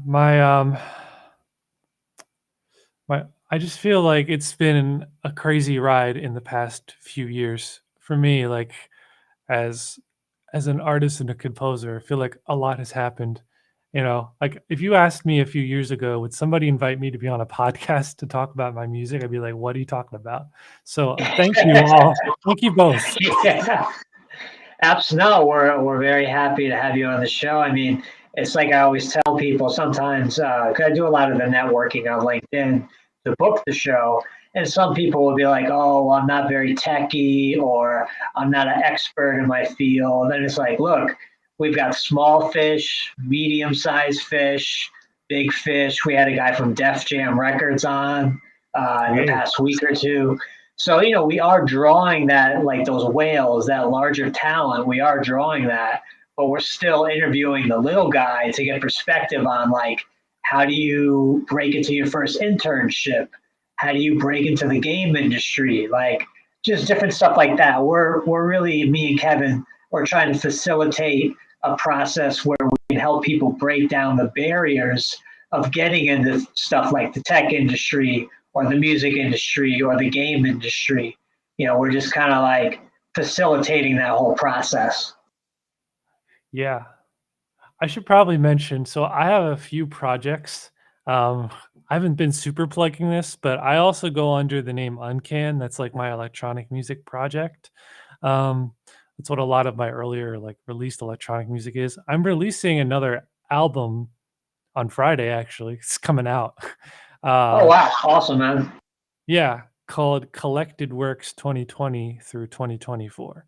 I just feel like it's been a crazy ride in the past few years for me. Like as as an artist and a composer, I feel like a lot has happened. Like if you asked me a few years ago, would somebody invite me to be on a podcast to talk about my music? I'd be like, what are you talking about? So thank you all. Thank you both. Yeah. No, we're very happy to have you on the show. I mean, it's like I always tell people sometimes, 'cause I do a lot of the networking on LinkedIn to book the show. And some people will be like, oh, I'm not very techy or I'm not an expert in my field. And it's like, look, we've got small fish, medium sized fish, big fish. We had a guy from Def Jam Records on in the Great. past week or two. So, we are drawing that, like those whales, that larger talent, we are drawing that, but we're still interviewing the little guy to get perspective on, like, how do you break into your first internship? How do you break into the game industry? Like, just different stuff like that. We're really, me and Kevin, we're trying to facilitate a process where we can help people break down the barriers of getting into stuff like the tech industry or the music industry or the game industry. We're just kind of like facilitating that whole process. Yeah. I should probably mention, so I have a few projects. I haven't been super plugging this, but I also go under the name Uncan. That's like my electronic music project. Um, that's what a lot of my earlier like released electronic music is. I'm releasing another album on Friday, actually. It's coming out. Oh, wow. Awesome, man. Yeah, called Collected Works 2020 through 2024.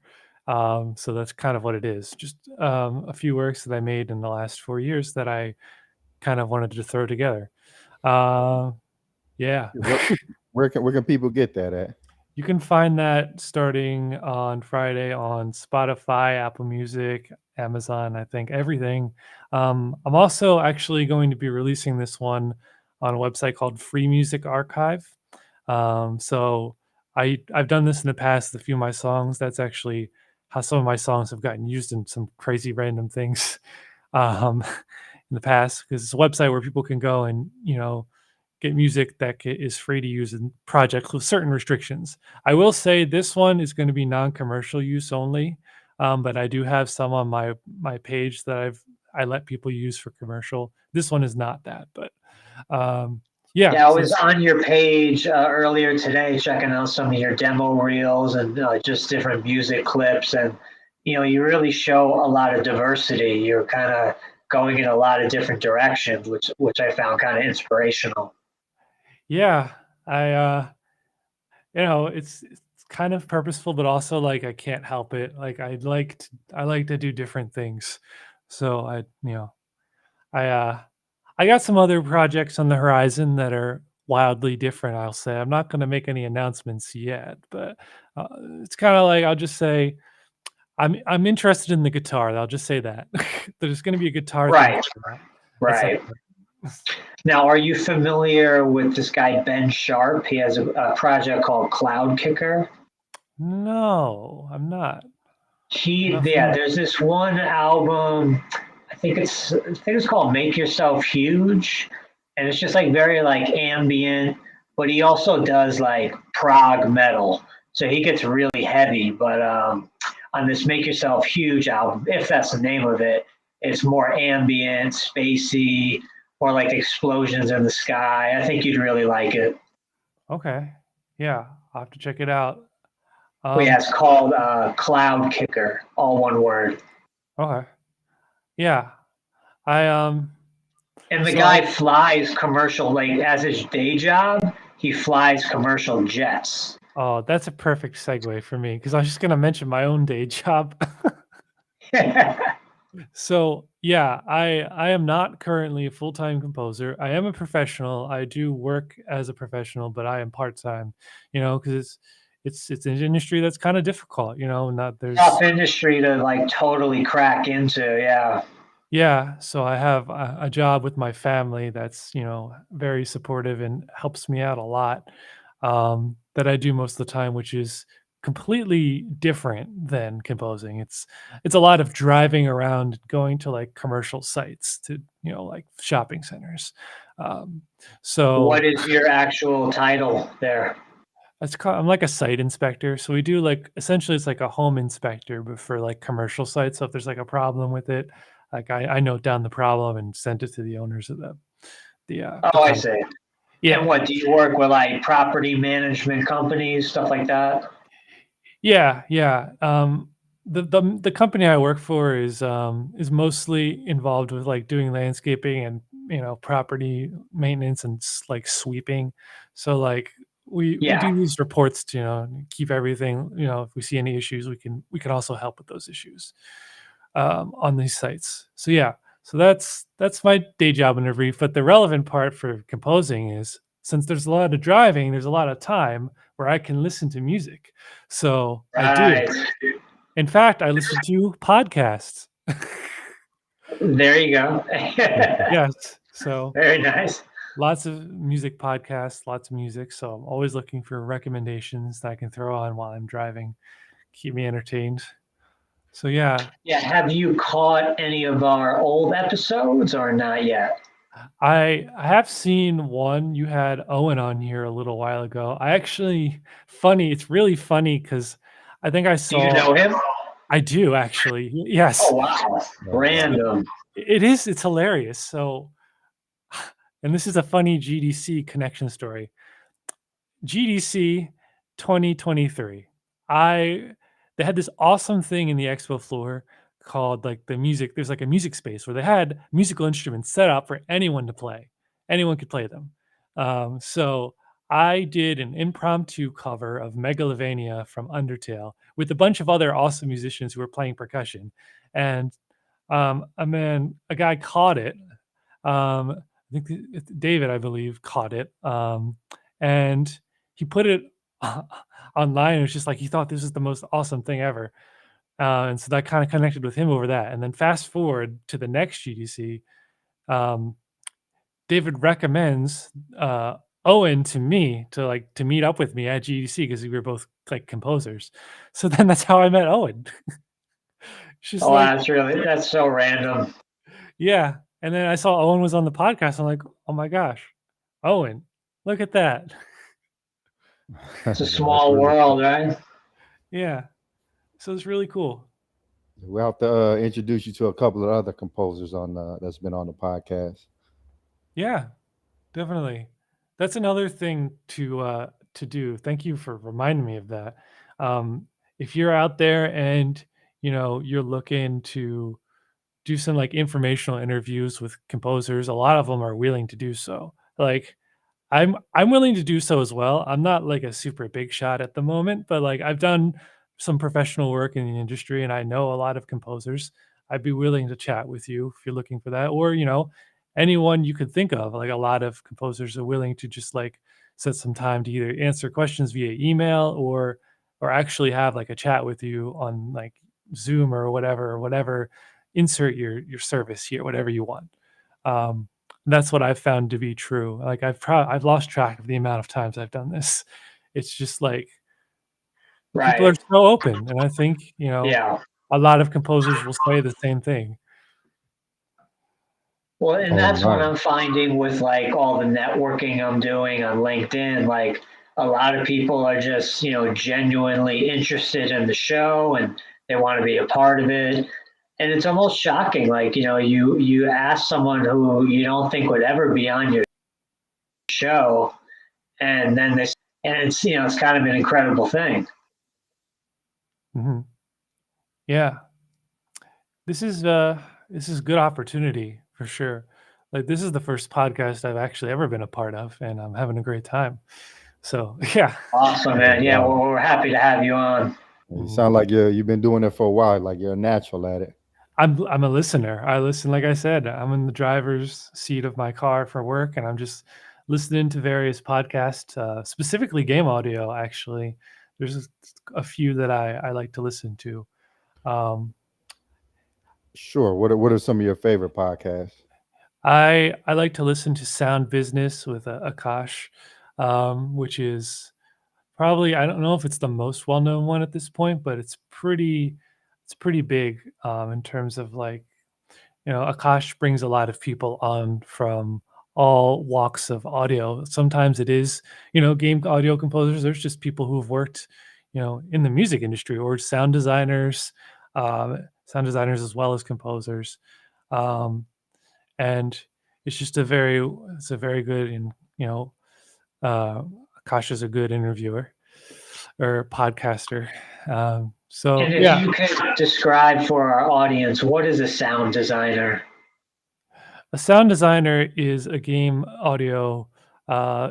So that's kind of what it is. Just a few works that I made in the last 4 years that I kind of wanted to throw together. Yeah. Where can people get that at? You can find that starting on Friday on Spotify, Apple Music, Amazon, I think everything. I'm also actually going to be releasing this one on a website called Free Music Archive. So I've done this in the past with a few of my songs. That's actually how some of my songs have gotten used in some crazy random things in the past, because it's a website where people can go and get music that is free to use in projects with certain restrictions. I will say this one is going to be non-commercial use only, but I do have some on my page that I let people use for commercial. This one is not that, but yeah. Yeah, I was on your page earlier today checking out some of your demo reels and just different music clips, and you really show a lot of diversity. You're kind of going in a lot of different directions, which I found kind of inspirational. Yeah, it's kind of purposeful, but also like I can't help it. Like I like to do different things. So I got some other projects on the horizon that are wildly different, I'll say. I'm not going to make any announcements yet, but it's kind of like I'll just say I'm interested in the guitar. I'll just say that. There's going to be a guitar thing Right. for that. Right. Now, are you familiar with this guy, Ben Sharp? He has a project called Cloud Kicker. No, I'm not. There's this one album, I think it's called Make Yourself Huge. And it's just like very like ambient, but he also does like prog metal. So he gets really heavy, but on this Make Yourself Huge album, if that's the name of it, it's more ambient, spacey, more like explosions in the sky. I think you'd really like it. Okay. Yeah, I'll have to check it out. It's called Cloud Kicker, all one word. Okay. Yeah. And the guy flies commercial, like as his day job, he flies commercial jets. Oh, that's a perfect segue for me, because I was just going to mention my own day job. So yeah, I am not currently a full-time composer. I am a professional. I do work as a professional, but I am part-time, because it's an industry that's kind of difficult, not there's tough industry to like totally crack into. Yeah, so I have a job with my family that's, very supportive and helps me out a lot, that I do most of the time, which is completely different than composing. It's a lot of driving around, going to like commercial sites to, like shopping centers. So What is your actual title there? I'm like a site inspector. So we do like essentially it's like a home inspector, but for like commercial sites. So if there's like a problem with it, like I note down the problem and send it to the owners of the I see. Yeah. And what do you work with, like property management companies, stuff like that? Yeah. The company I work for is mostly involved with like doing landscaping and property maintenance and like sweeping. So like we do these reports to keep everything, if we see any issues we can also help with those issues on these sites. So yeah, so that's my day job in a brief. But the relevant part for composing is, since there's a lot of driving, there's a lot of time where I can listen to music. So I do. In fact, I listen to podcasts. There you go. Yes. So very nice. lots of music podcasts, lots of music. So I'm always looking for recommendations that I can throw on while I'm driving, keep me entertained. So yeah, Yeah. Have you caught any of our old episodes or not yet? I have seen one. You had Owen on here a little while ago. I actually funny. It's really funny because I think I Do you saw. know him? I do actually. Yes, Oh, wow. Oh, wow. Random. it is. It's hilarious. So, and this is a funny GDC connection story. GDC 2023. They had this awesome thing in the expo floor called like the music. There's like a music space where they had musical instruments set up for anyone to play. Anyone could play them. So I did an impromptu cover of Megalovania from Undertale with a bunch of other awesome musicians who were playing percussion. And a guy caught it. I think David, I believe, caught it. And he put it online. It was just like he thought this was the most awesome thing ever. And so that kind of connected with him over that. And then fast forward to the next GDC, um, David recommends Owen to me to meet up with me at GDC because we were both like composers. So then that's how I met Owen. It's just Oh, like, that's so random. yeah. And then I saw Owen was on the podcast. I'm like, oh my gosh, Owen, look at that. It's a That's small really world, right? Yeah. So it's really cool. We'll have to introduce you to a couple of other composers on that's been on the podcast. Yeah, definitely. That's another thing to do. Thank you for reminding me of that. If you're out there and you're looking to do some like informational interviews with composers, a lot of them are willing to do so. Like I'm willing to do so as well. I'm not like a super big shot at the moment, but like I've done some professional work in the industry and I know a lot of composers. I'd be willing to chat with you if you're looking for that, or anyone you could think of. Like a lot of composers are willing to just like set some time to either answer questions via email or actually have like a chat with you on like Zoom or whatever. Insert your service here, whatever you want. Um, that's what I've found to be true. Like I've lost track of the amount of times I've done this. It's just like people are Right. so open, and I think Yeah. a lot of composers will say the same thing. Well, and Oh, that's what nice. I'm finding with like all the networking I'm doing on LinkedIn. Like a lot of people are just, genuinely interested in the show and they want to be a part of it. And it's almost shocking. Like, you ask someone who you don't think would ever be on your show, and then it's kind of an incredible thing. Hmm. Yeah, this is good opportunity for sure. Like this is the first podcast I've actually ever been a part of, and I'm having a great time. So yeah. Awesome, man. Yeah, Wow. well, we're happy to have you on. You Mhm. sound like you've been doing it for a while. Like you're a natural at it. I'm a listener. I listen, like I said, I'm in the driver's seat of my car for work, and I'm just listening to various podcasts, specifically game audio. Actually, there's a few that I like to listen to. Um, Sure. What are some of your favorite podcasts? I like to listen to Sound Business with Akash, which is probably, I don't know if it's the most well-known one at this point, but it's pretty big in terms of like Akash brings a lot of people on from all walks of audio. Sometimes it is, game audio composers. There's just people who've worked, in the music industry or sound designers as well as composers. Um, and it's a very good, and, uh, Akash is a good interviewer or podcaster. So And if yeah, you could describe for our audience, what is a sound designer? a sound designer is a game audio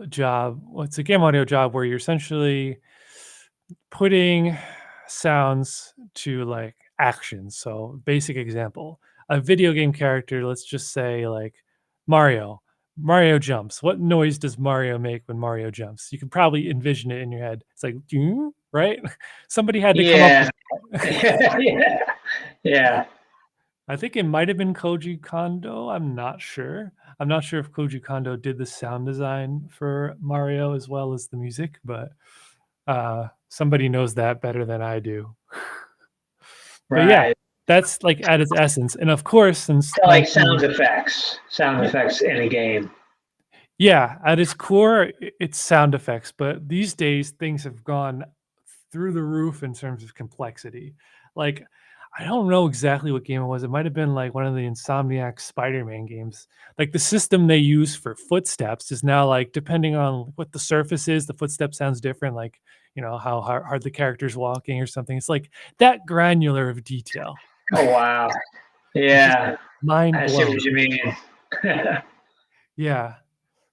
job. Well, it's a game audio job where you're essentially putting sounds to like actions. So, basic example, a video game character, let's just say like Mario. Mario jumps. What noise does Mario make when Mario jumps? You can probably envision it in your head. It's like, "Doo," right? Somebody had to come up Yeah. with Yeah. Yeah. I think it might have been Koji Kondo. I'm not sure. I'm not sure if Koji Kondo did the sound design for Mario as well as the music, but somebody knows that better than I do. But yeah, Right. that's like at its essence. And of course, since So like 19 sound effects in a game. yeah, at its core, it's sound effects, but these days things have gone through the roof in terms of complexity. Like, I don't know exactly what game it was. It might have been like one of the Insomniac Spider-Man games. Like the system they use for footsteps is now like depending on what the surface is, the footstep sounds different. Like, how hard the character's walking or something. It's like that granular of detail. Oh wow. It's just Yeah. mind I see blown. what you mean. Yeah.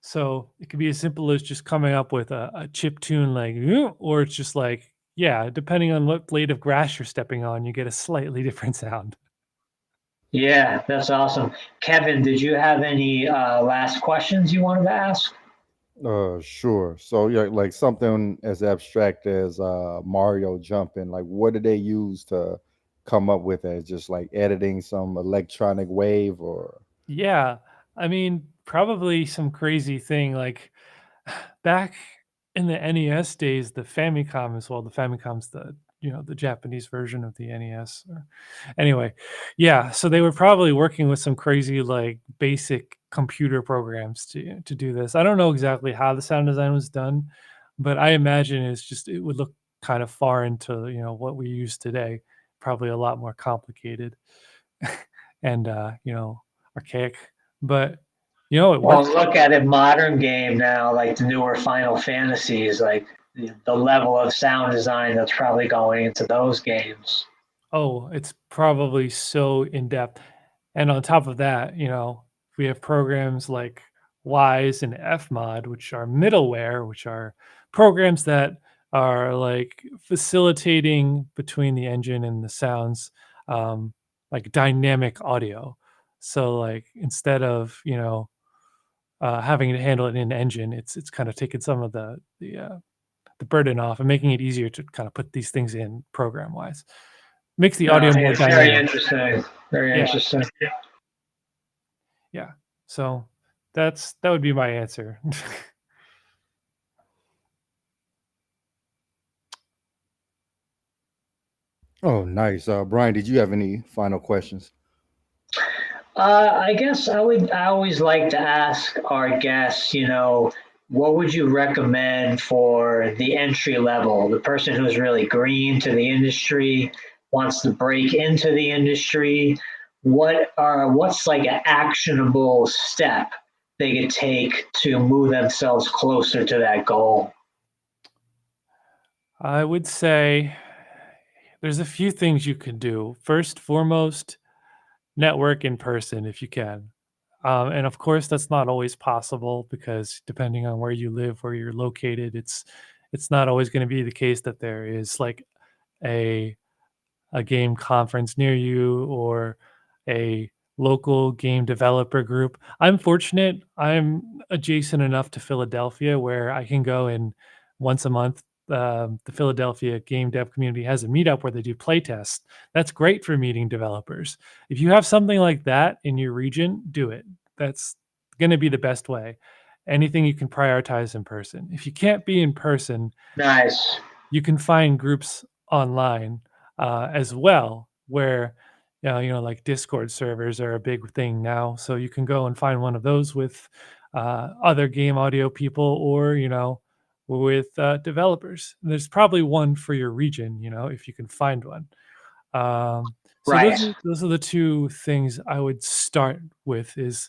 So it could be as simple as just coming up with a chip tune like, "Ooh," or it's just like, yeah, depending on what blade of grass you're stepping on, you get a slightly different sound. Yeah, that's awesome. Kevin, did you have any last questions you wanted to ask? Sure. So yeah, like something as abstract as Mario jumping, like what did they use to come up with it? Just like editing some electronic wave or Yeah. I mean, probably some crazy thing like back in the NES days, the Famicom as well. The Famicom's the Japanese version of the NES. Anyway, yeah. So they were probably working with some crazy like basic computer programs to do this. I don't know exactly how the sound design was done, but I imagine it would look kind of far into what we use today. Probably a lot more complicated and archaic. But it Well, works. look at it modern game now, like the newer Final Fantasies, like the level of sound design that's probably going into those games. Oh, it's probably so in depth. And on top of that, we have programs like Wise and Fmod, which are middleware, which are programs that are like facilitating between the engine and the sounds, like dynamic audio. So like instead of having to handle it in engine, it's kind of taking some of the burden off and making it easier to kind of put these things in program wise. Makes the audio more It's very dynamic. interesting. Very Yeah. interesting. Yeah. So that would be my answer. oh nice. Brian, did you have any final questions? I guess I always like to ask our guests, what would you recommend for the entry level, the person who's really green to the industry, wants to break into the industry? What's like an actionable step they could take to move themselves closer to that goal? I would say there's a few things you can do. First, foremost, network in person if you can. And of course, that's not always possible because depending on where you live, where you're located, it's not always going to be the case that there is like a game conference near you or a local game developer group. I'm fortunate. I'm adjacent enough to Philadelphia where I can go in once a month. The Philadelphia game dev community has a meetup where they do playtests. That's great for meeting developers. If you have something like that in your region, do it. That's going to be the best way. Anything you can prioritize in person. If you can't be in person, Nice. you can find groups online as well where like Discord servers are a big thing now, so you can go and find one of those with other game audio people or with developers. And there's probably one for your region, if you can find one. So Right. those are the two things I would start with is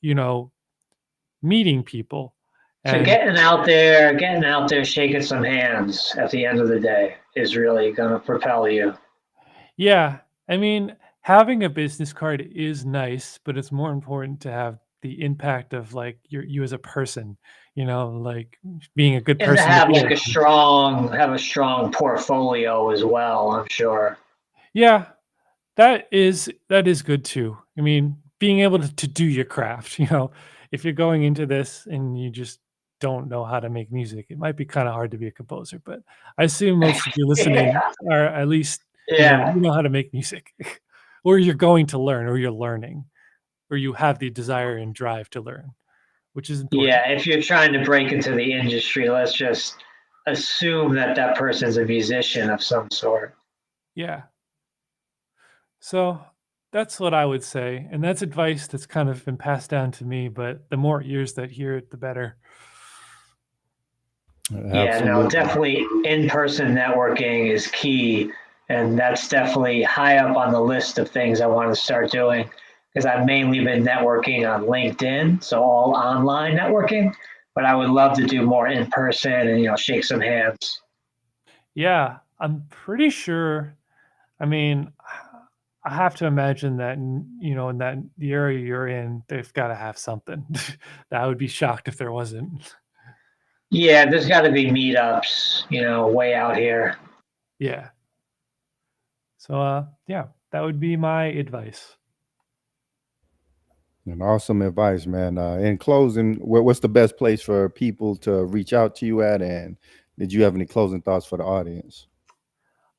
you know meeting people. So And getting out there, shaking some hands at the end of the day is really going to propel you. yeah, I mean, having a business card is nice, but it's more important to have the impact of like you as a person, like being a good And to person to have be like around. have a strong portfolio as well, I'm sure. Yeah, that is good too. I mean, being able to do your craft, if you're going into this and you just don't know how to make music, it might be kind of hard to be a composer, but I assume most of you listening Yeah. are at least, Yeah. you know how to make music. or you're going to learn, or you're learning, or you have the desire and drive to learn, which is important. Yeah, if you're trying to break into the industry, let's just assume that that person's a musician of some sort. Yeah. So that's what I would say. And that's advice that's kind of been passed down to me, but the more ears that hear it, the better. Yeah, no, Absolutely. definitely in-person networking is key. And that's definitely high up on the list of things I want to start doing because I've mainly been networking on LinkedIn, so all online networking, but I would love to do more in person and, shake some hands. Yeah, I'm pretty sure. I mean, I have to imagine that, in that the area you're in, they've got to have something. I would be shocked if there wasn't. Yeah, there's got to be meetups, way out here. Yeah. So, yeah, that would be my advice. And awesome advice, man. In closing, what's the best place for people to reach out to you at? And did you have any closing thoughts for the audience?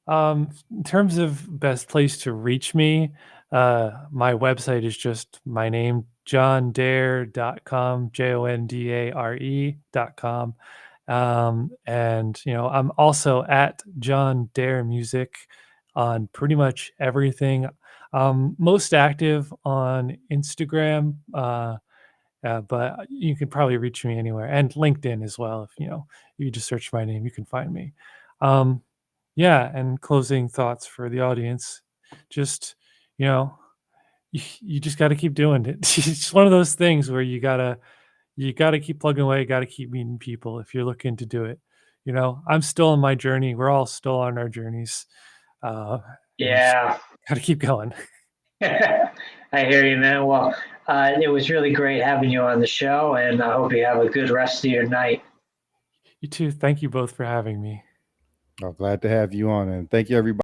In terms of best place to reach me, my website is just my name, jondare.com, jondare.com. And I'm also at Jon Dare Music on pretty much everything. Most active on Instagram, but you can probably reach me anywhere, and LinkedIn as well. If you just search my name, you can find me. Um, yeah, and closing thoughts for the audience. Just, you know, you just got to keep doing it. It's just one of those things where you got to keep plugging away, got to keep meeting people if you're looking to do it. I'm still on my journey. We're all still on our journeys. And you just Yeah. got to keep going. I hear you, man. Well, it was really great having you on the show, and I hope you have a good rest of your night. You too. Thank you both for having me. Oh, glad to have you on, and thank you, everybody.